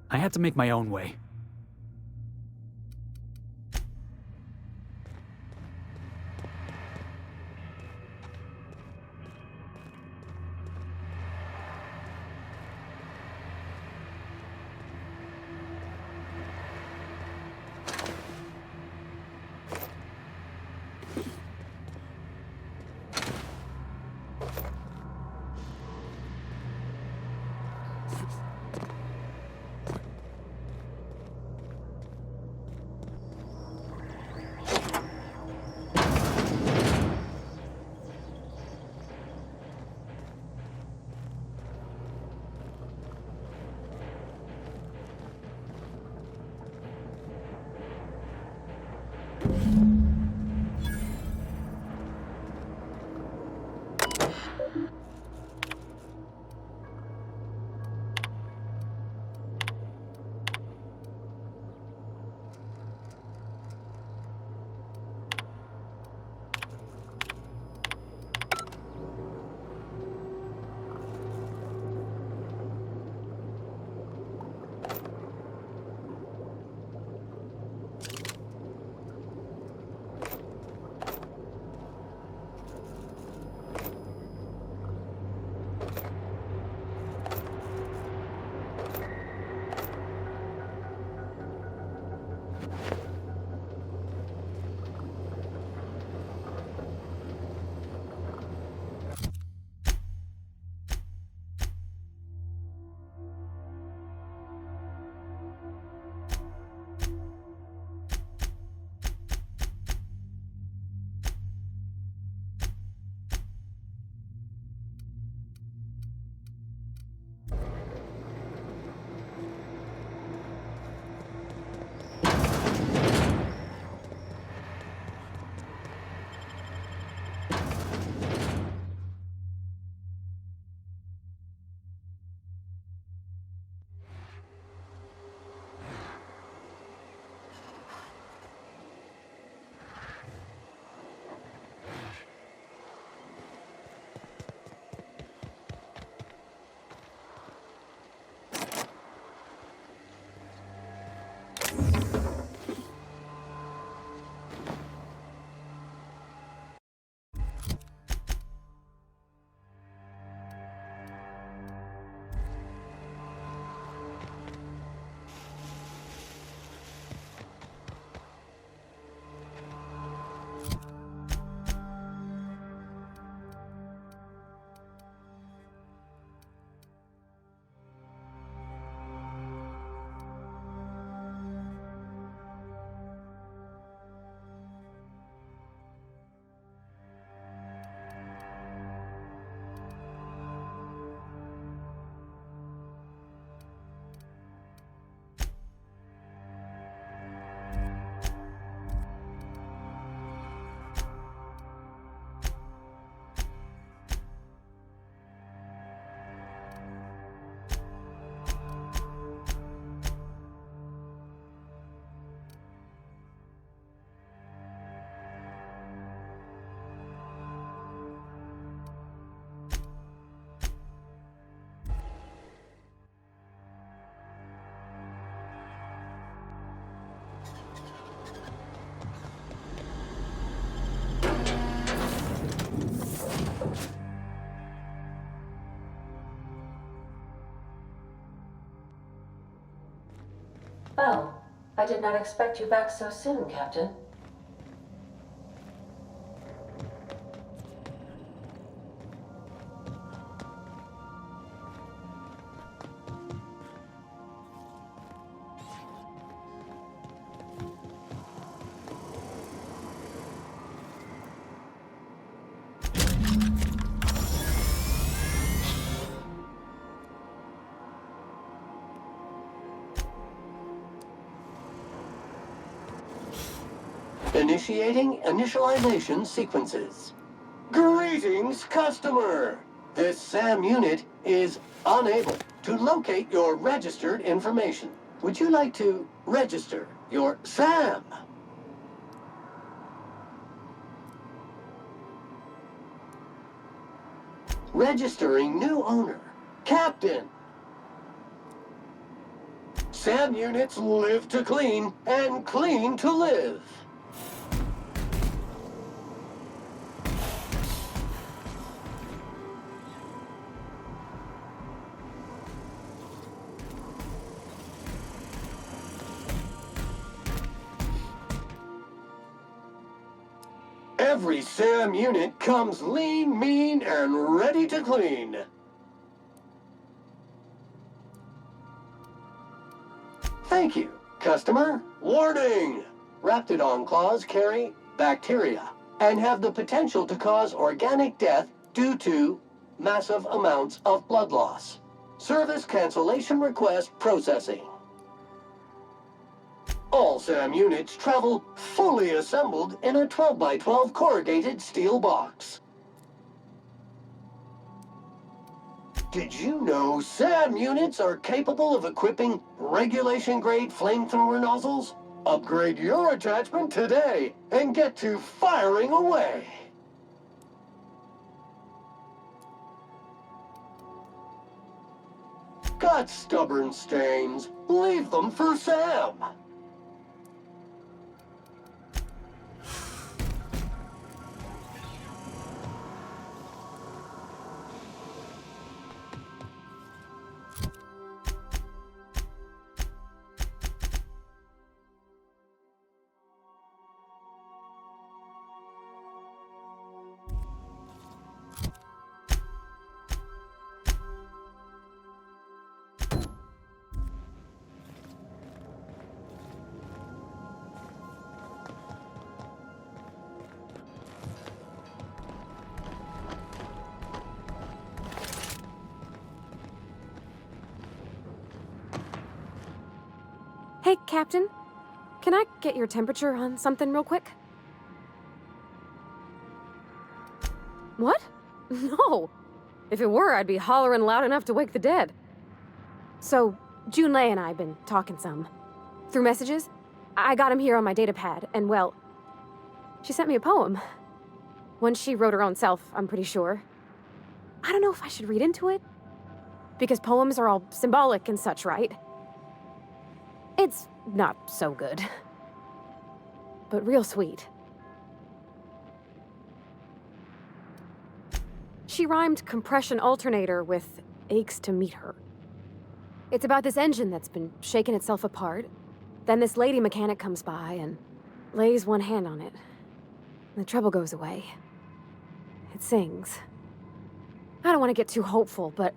I had to make my own way. did not expect you back so soon, Captain. Initiating initialization sequences. Greetings, customer! This SAM unit is unable to locate your registered information. Would you like to register your SAM? Registering new owner. Captain! SAM units live to clean and clean to live. Every SAM unit comes lean, mean, and ready to clean. Thank you, customer. Warning! Raptidon claws carry bacteria and have the potential to cause organic death due to massive amounts of blood loss. Service cancellation request processing. All SAM units travel fully assembled in a 12x12 corrugated steel box. Did you know SAM units are capable of equipping regulation-grade flamethrower nozzles? Upgrade your attachment today and get to firing away! Got stubborn stains? Leave them for Sam! Hey, Captain. Can I get your temperature on something real quick? What? No. If it were, I'd be hollering loud enough to wake the dead. So, Junlei and I have been talking some. Through messages, I got him here on my datapad, and well, she sent me a poem. One she wrote her own self, I'm pretty sure. I don't know if I should read into it. Because poems are all symbolic and such, right? It's not so good. But real sweet. She rhymed compression alternator with aches to meet her. It's about this engine that's been shaking itself apart. Then this lady mechanic comes by and lays one hand on it. The trouble goes away. It sings. I don't want to get too hopeful, but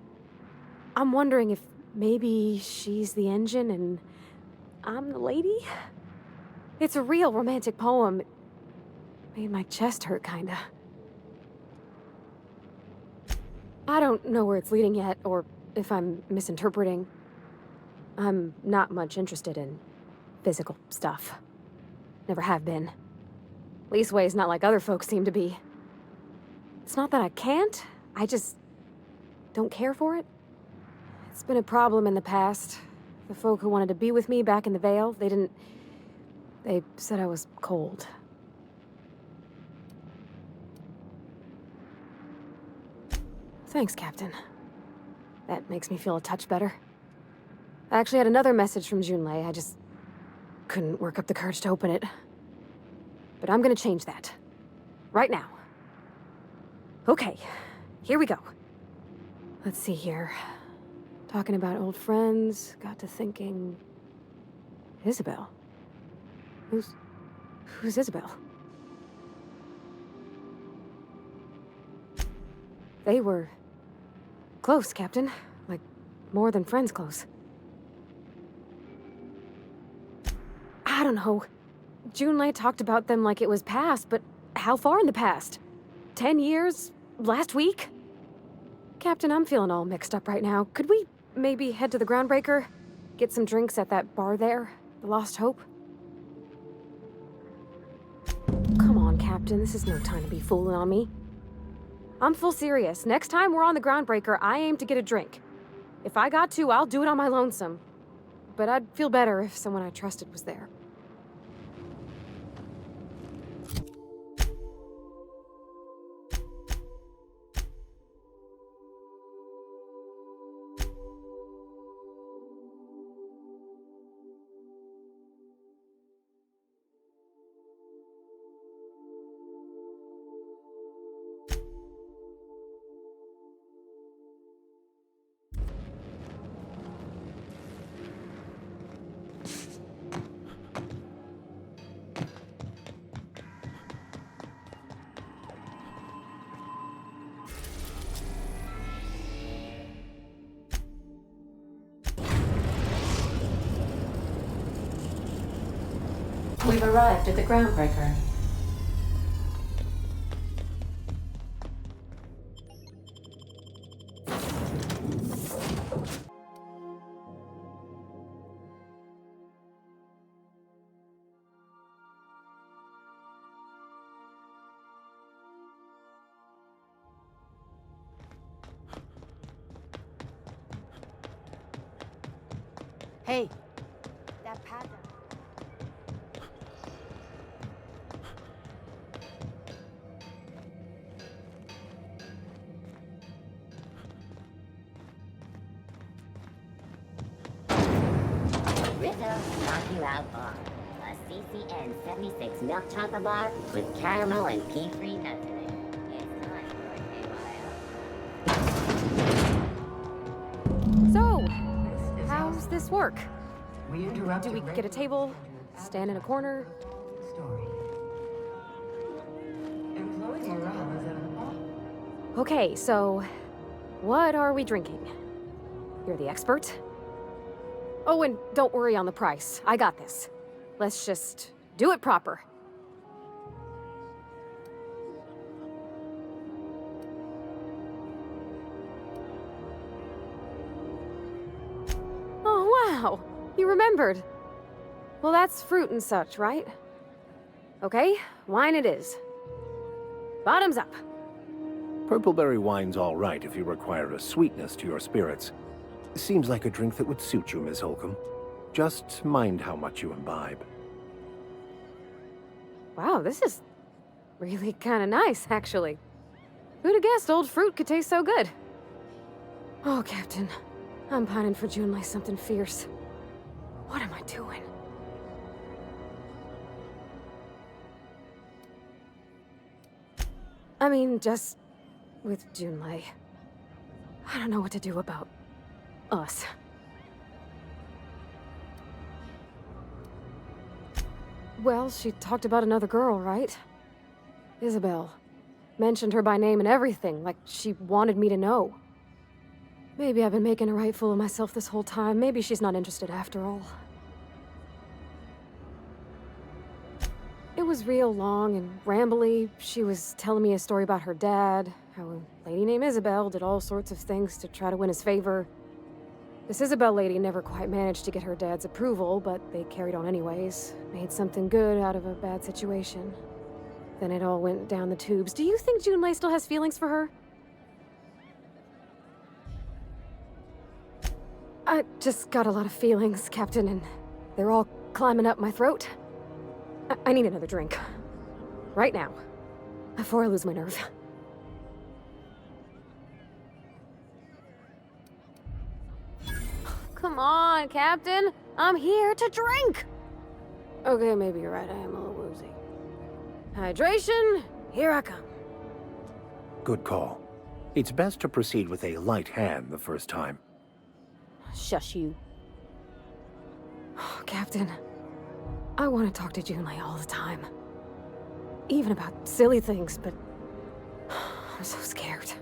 I'm wondering if maybe she's the engine and I'm the lady? It's a real romantic poem. It made my chest hurt, kinda. I don't know where it's leading yet, or if I'm misinterpreting. I'm not much interested in physical stuff. Never have been. Leastways, not like other folks seem to be. It's not that I can't, I just don't care for it. It's been a problem in the past. The folk who wanted to be with me back in the Vale, they said I was cold. Thanks, Captain. That makes me feel a touch better. I actually had another message from Junlei. I just couldn't work up the courage to open it. But I'm gonna change that. Right now. Okay, here we go. Let's see here. Talking about old friends, got to thinking... Isabel. Who's Isabel? They were close, Captain. Like, more than friends close. I don't know. Junlei talked about them like it was past, but how far in the past? 10 years? Last week? Captain, I'm feeling all mixed up right now. Could we maybe head to the Groundbreaker? Get some drinks at that bar there? The Lost Hope? Come on, Captain. This is no time to be fooling on me. I'm full serious. Next time we're on the Groundbreaker, I aim to get a drink. If I got to, I'll do it on my lonesome. But I'd feel better if someone I trusted was there. We've arrived at the Groundbreaker. Hey, that path. Knock you out bar. A CCN 76 milk chocolate bar with caramel and pea-free nuts in it. It's time for a So, how's this work? We interrupted. Do we get a table, stand in a corner? Story. Employee morale is at an all. Okay, so what are we drinking? You're the expert? Oh, and don't worry on the price. I got this. Let's just do it proper. Oh, wow. You remembered. Well, that's fruit and such, right? Okay, wine it is. Bottoms up. Purpleberry wine's all right if you require a sweetness to your spirits. Seems like a drink that would suit you, Miss Holcomb. Just mind how much you imbibe. Wow, this is really kind of nice, actually. Who'd have guessed old fruit could taste so good? Oh, Captain. I'm pining for Junlei something fierce. What am I doing? I mean, just with Junlei. I don't know what to do about us. Well, she talked about another girl, right? Isabel. Mentioned her by name and everything, like she wanted me to know. Maybe I've been making a right fool of myself this whole time. Maybe she's not interested after all. It was real long and rambly. She was telling me a story about her dad, how a lady named Isabel did all sorts of things to try to win his favor. This Isabel lady never quite managed to get her dad's approval, but they carried on anyways. Made something good out of a bad situation. Then it all went down the tubes. Do you think Junlei still has feelings for her? I just got a lot of feelings, Captain, and they're all climbing up my throat. I need another drink. Right now. Before I lose my nerve. Come on, Captain. I'm here to drink! Okay, maybe you're right. I am a little woozy. Hydration, here I come. Good call. It's best to proceed with a light hand the first time. Shush you. Oh, Captain. I want to talk to Junlei all the time. Even about silly things, but I'm so scared.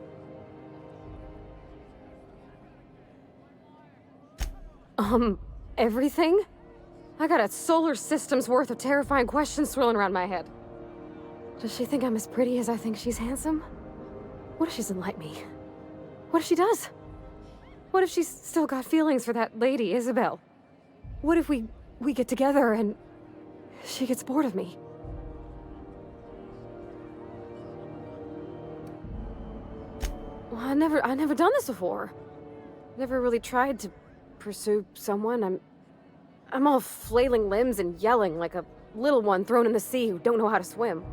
Everything? I got a solar system's worth of terrifying questions swirling around my head. Does she think I'm as pretty as I think she's handsome? What if she doesn't like me? What if she does? What if she's still got feelings for that lady, Isabel? What if we get together and she gets bored of me? Well, I never done this before. Never really tried to pursue someone. I'm all flailing limbs and yelling like a little one thrown in the sea who don't know how to swim.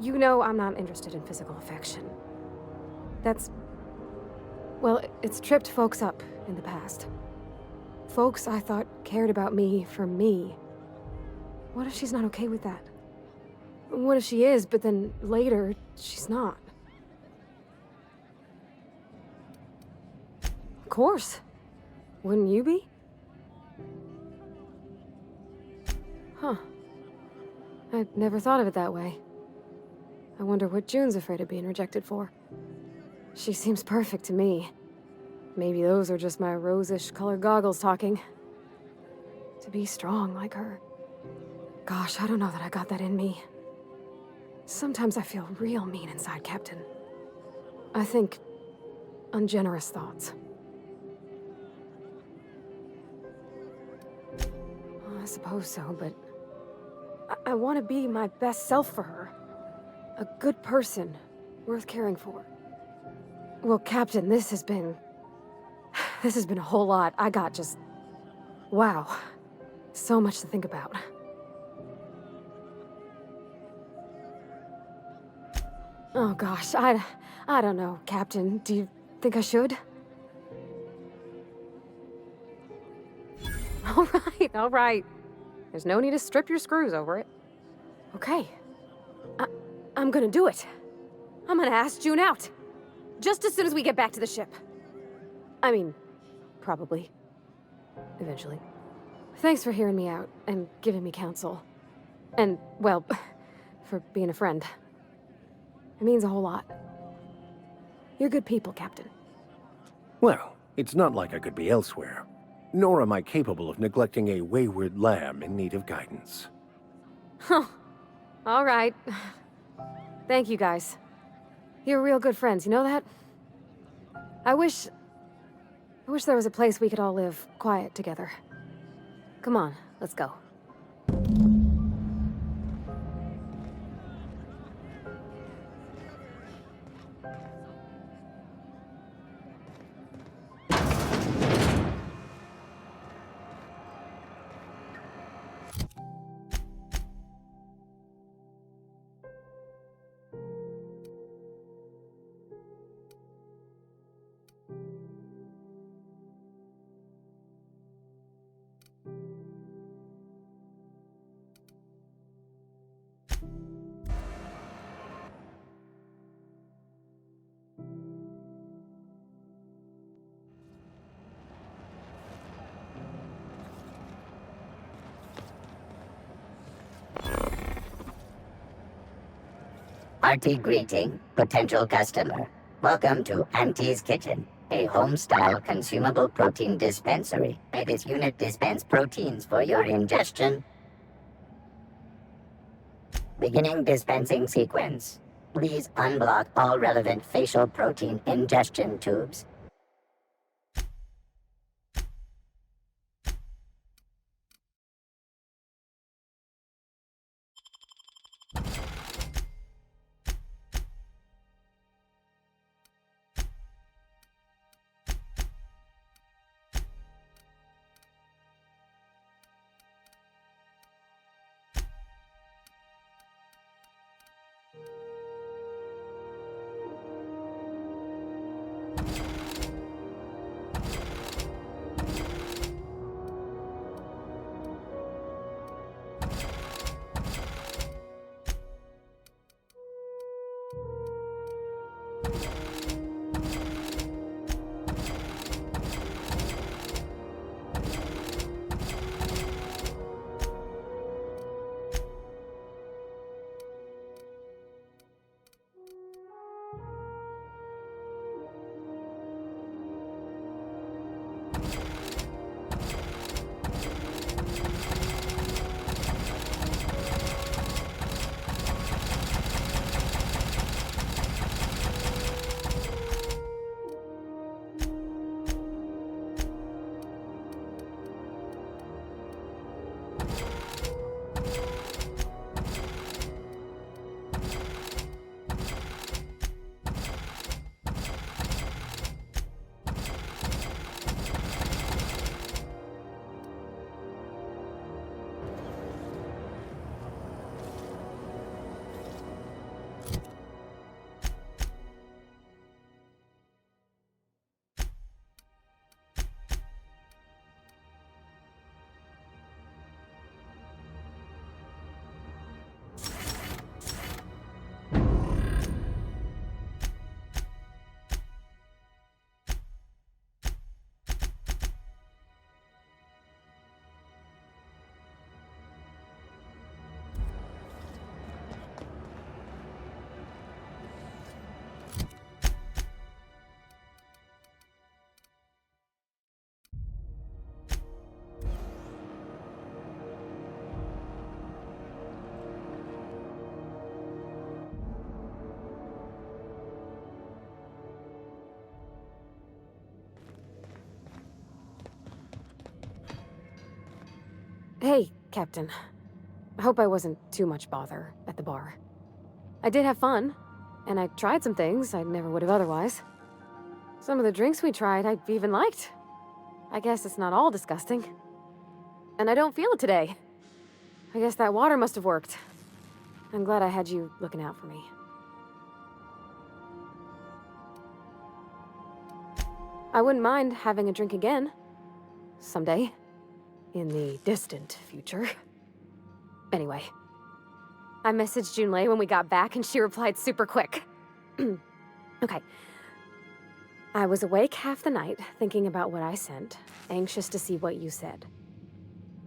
You know I'm not interested in physical affection. Well, it's tripped folks up in the past. Folks I thought cared about me for me. What if she's not okay with that? What if she is, but then later, she's not? Of course. Wouldn't you be? Huh. I'd never thought of it that way. I wonder what June's afraid of being rejected for. She seems perfect to me. Maybe those are just my rose-ish colored goggles talking. To be strong like her. Gosh, I don't know that I got that in me. Sometimes I feel real mean inside, Captain. I think ungenerous thoughts. I suppose so, but I want to be my best self for her. A good person, worth caring for. Well, Captain, this has been a whole lot. I got just... wow. So much to think about. Oh gosh, I don't know, Captain. Do you think I should? All right. There's no need to strip your screws over it. Okay. I'm gonna do it. I'm gonna ask June out. Just as soon as we get back to the ship. I mean, probably. Eventually. Thanks for hearing me out and giving me counsel. And, well, for being a friend. It means a whole lot. You're good people, Captain. Well, it's not like I could be elsewhere. Nor am I capable of neglecting a wayward lamb in need of guidance. Huh. All right. Thank you, guys. You're real good friends, you know that? I wish there was a place we could all live quiet together. Come on, let's go. Hearty greeting, potential customer. Welcome to Auntie's Kitchen, a home-style consumable protein dispensary. May this unit dispense proteins for your ingestion. Beginning dispensing sequence. Please unblock all relevant facial protein ingestion tubes. Hey, Captain. I hope I wasn't too much bother at the bar. I did have fun, and I tried some things I never would have otherwise. Some of the drinks we tried I even liked. I guess it's not all disgusting. And I don't feel it today. I guess that water must have worked. I'm glad I had you looking out for me. I wouldn't mind having a drink again. Someday. In the distant future. Anyway. I messaged Junlei when we got back and she replied super quick. Okay. I was awake half the night, thinking about what I sent, anxious to see what you said.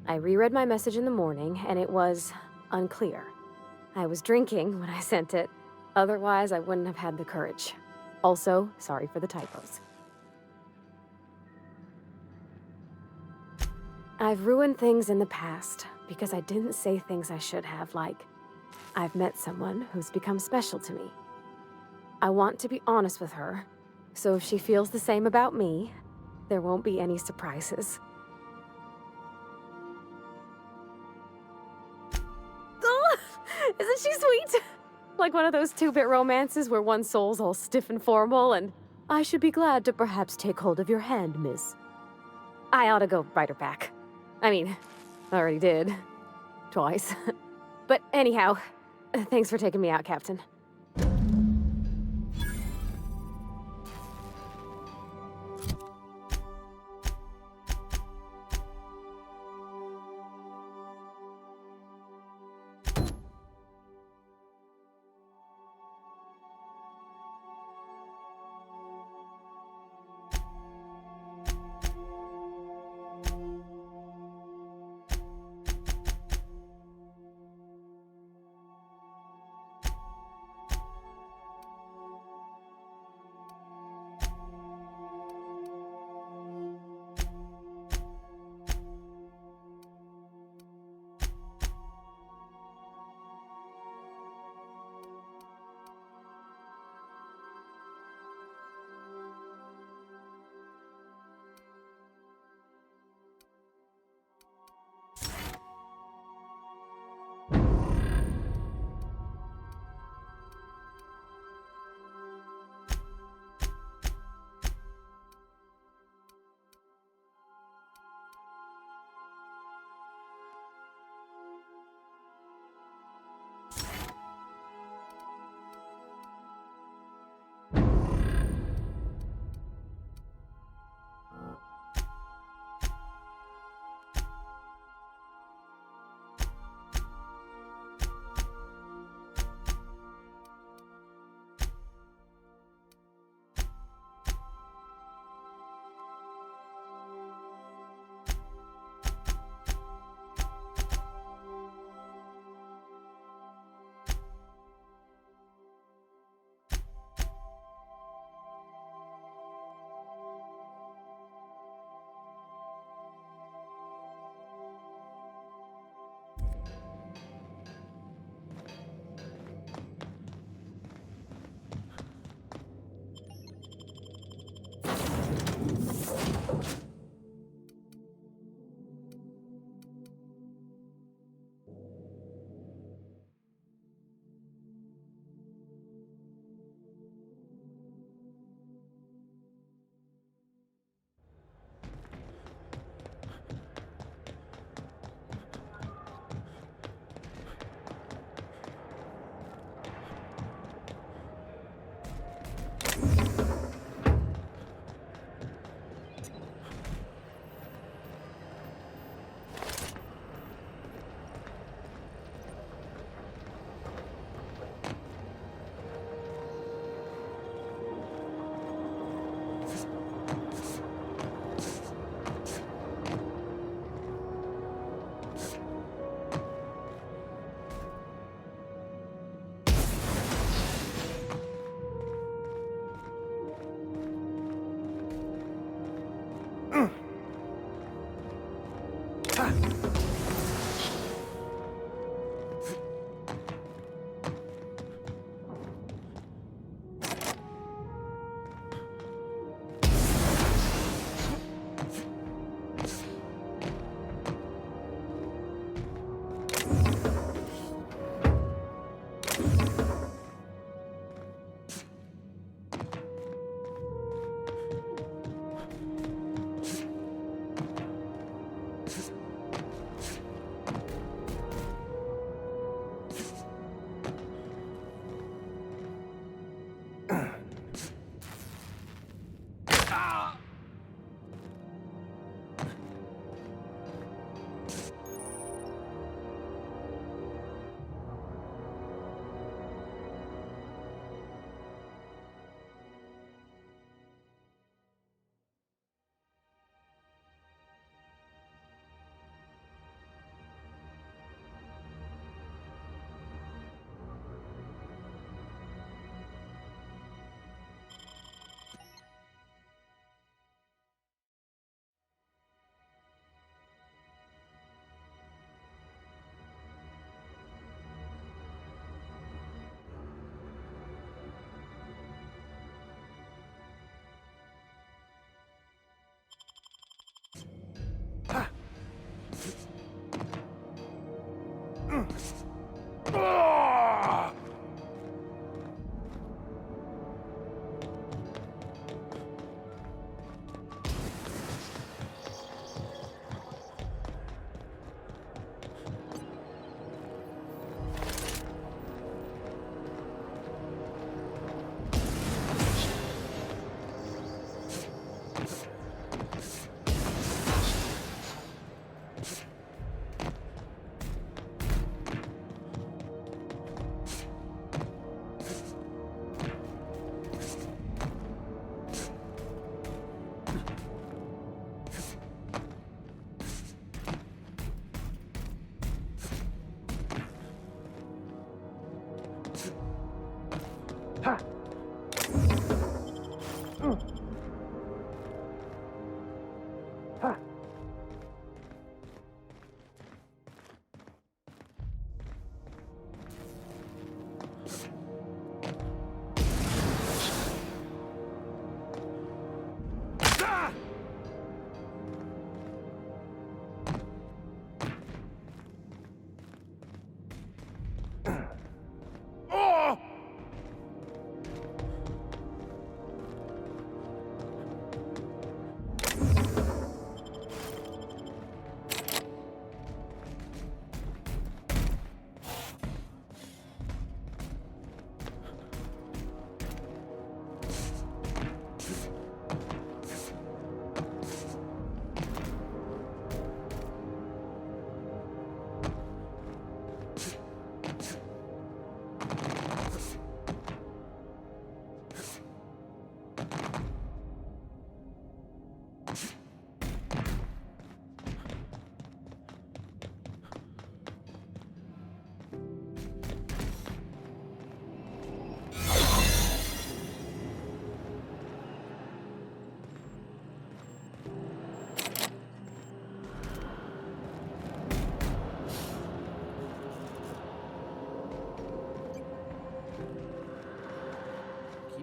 I reread my message in the morning, and it was unclear. I was drinking when I sent it. Otherwise, I wouldn't have had the courage. Also, sorry for the typos. I've ruined things in the past because I didn't say things I should have, like, I've met someone who's become special to me. I want to be honest with her, so if she feels the same about me, there won't be any surprises. Oh, isn't she sweet? Like one of those two-bit romances where one soul's all stiff and formal and, I should be glad to perhaps take hold of your hand, miss. I ought to go write her back. I mean, I already did. Twice. But anyhow, thanks for taking me out, Captain.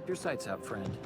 Keep your sights out, friend.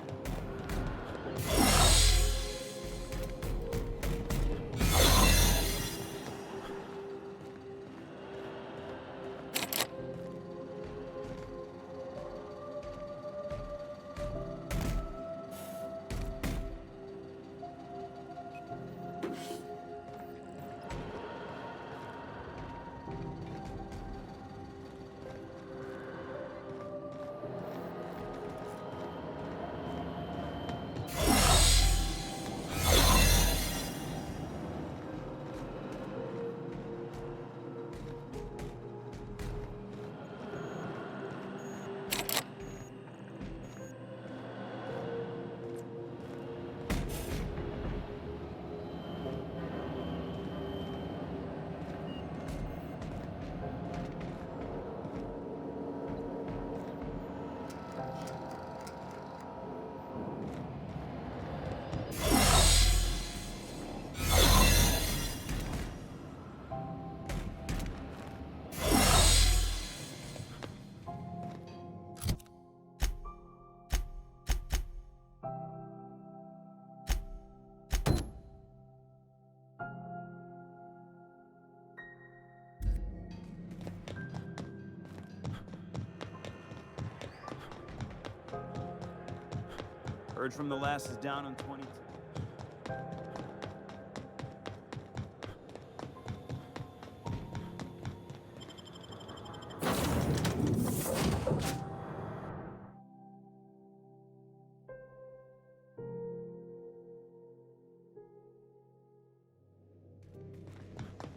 Heard from the last is down on 22.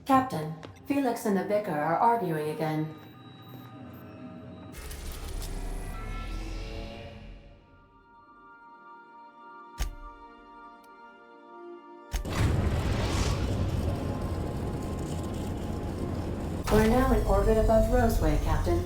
Captain, Felix and the Vicar are arguing again. We're now in orbit above Roseway, Captain.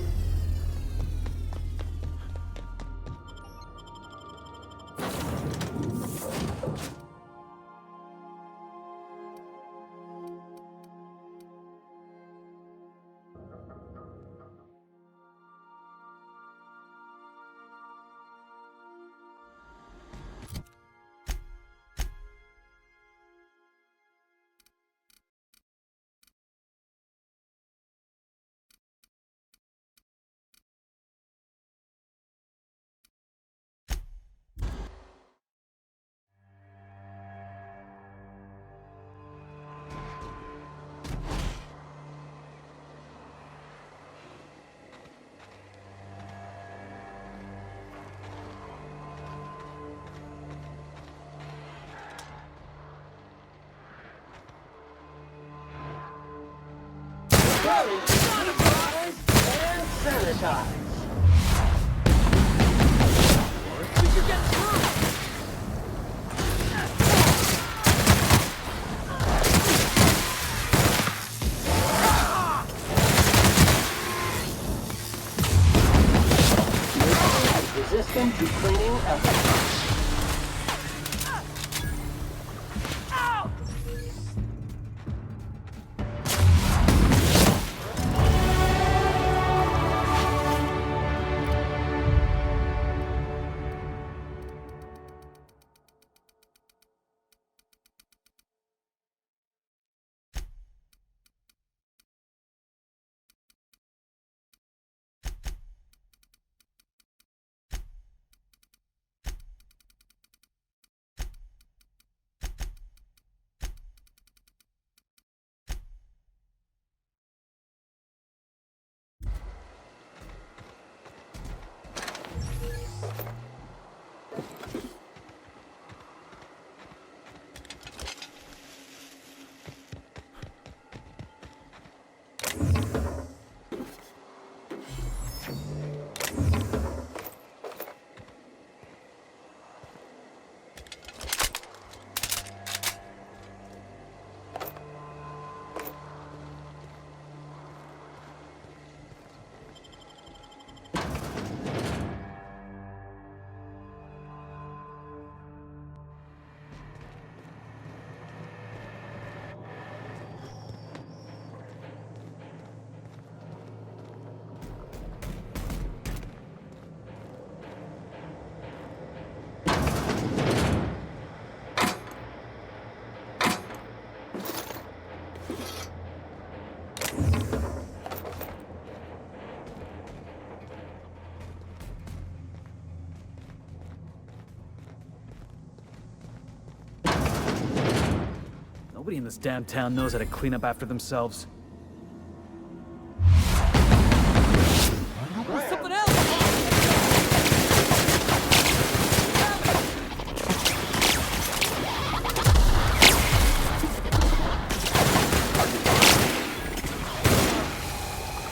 Preparing to sanitize and sanitize. We could get through! Resistant to cleaning efforts. Nobody in this damn town knows how to clean up after themselves. Something else!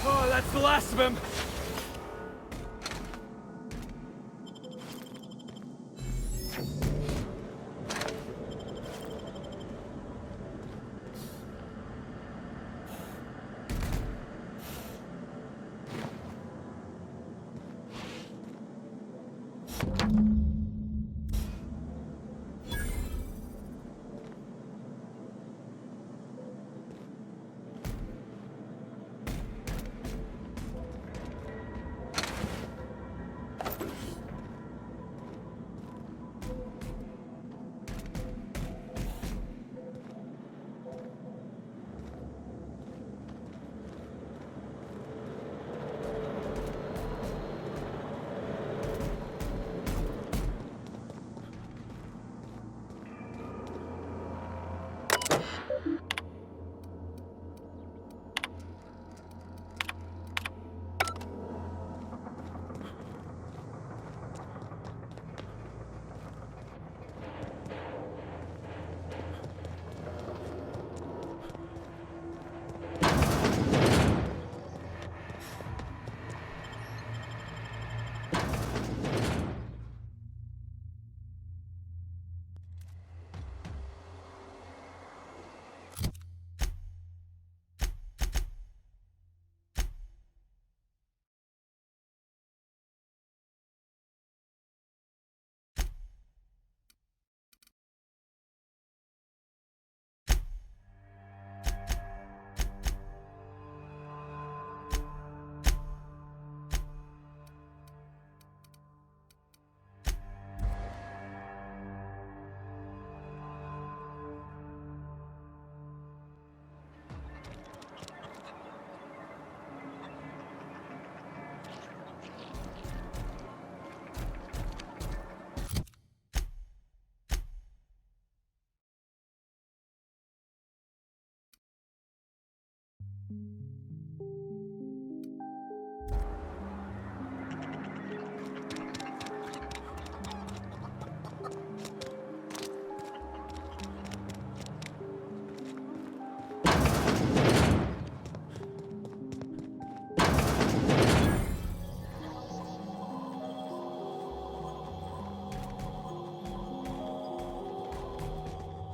Oh, that's the last of him!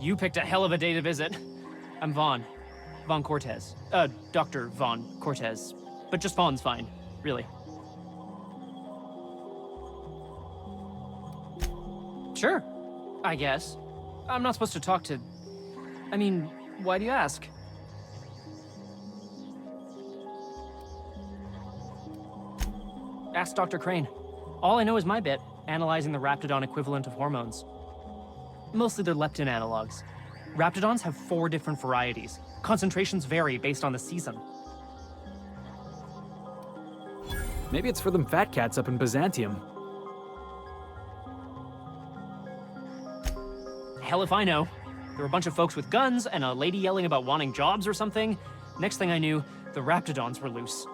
You picked a hell of a day to visit. I'm Vaughn. Vaughn Cortez. Dr. Vaughn Cortez. But just Vaughn's fine, really. Sure, I guess. I'm not supposed to talk to... I mean, why do you ask? Ask Dr. Crane. All I know is my bit, analyzing the Raptidon equivalent of hormones. Mostly they're leptin analogs. Raptidons have 4 different varieties. Concentrations vary based on the season. Maybe it's for them fat cats up in Byzantium. Hell if I know. There were a bunch of folks with guns and a lady yelling about wanting jobs or something. Next thing I knew, the Raptidons were loose.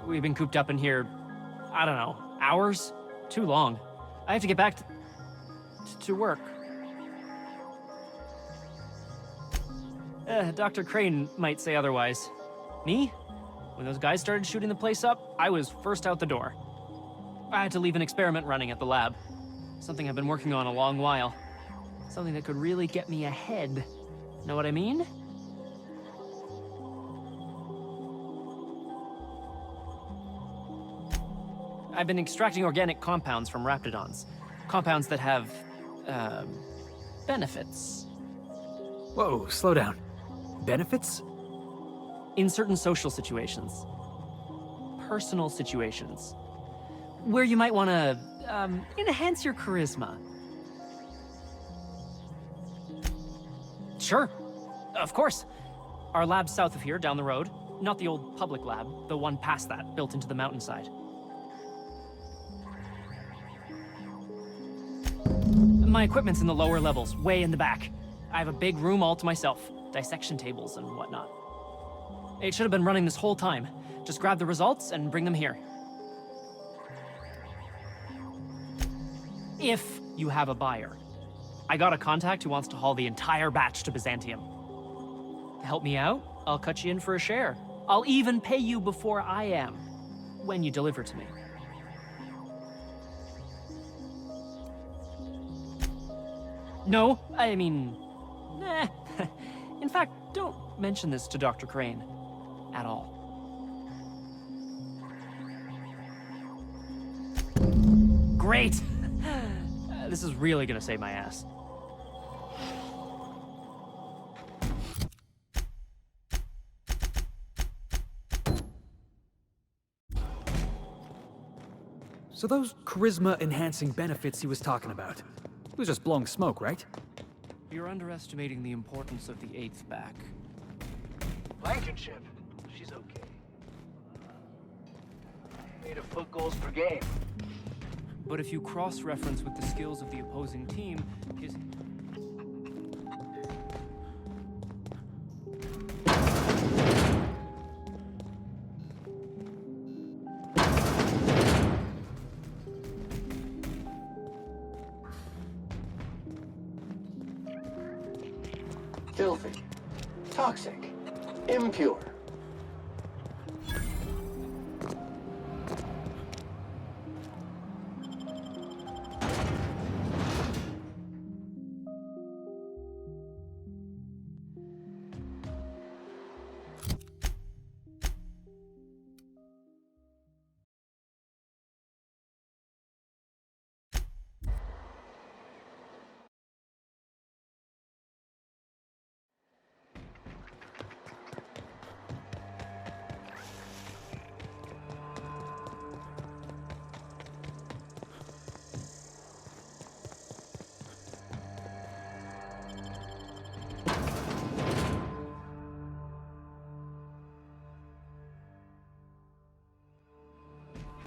We've been cooped up in here, I don't know, hours? Too long. I have to get back to work. Dr. Crane might say otherwise. Me? When those guys started shooting the place up, I was first out the door. I had to leave an experiment running at the lab. Something I've been working on a long while. Something that could really get me ahead. Know what I mean? I've been extracting organic compounds from Raptidons. Compounds that have, benefits. Whoa, slow down. Benefits? In certain social situations. Personal situations. Where you might want to, enhance your charisma. Sure. Of course. Our lab's south of here, down the road. Not the old public lab, the one past that, built into the mountainside. My equipment's in the lower levels, way in the back. I have a big room all to myself, dissection tables and whatnot. It should have been running this whole time. Just grab the results and bring them here. If you have a buyer. I got a contact who wants to haul the entire batch to Byzantium. To help me out, I'll cut you in for a share. I'll even pay you before I am, when you deliver to me. No, I mean, nah. In fact, don't mention this to Dr. Crane. At all. Great! This is really gonna save my ass. So those charisma-enhancing benefits he was talking about, it was just blowing smoke, right? You're underestimating the importance of the 8th back. Blankenship. She's okay. 8 foot goals per game. But if you cross-reference with the skills of the opposing team, his... Filthy. Toxic. Impure.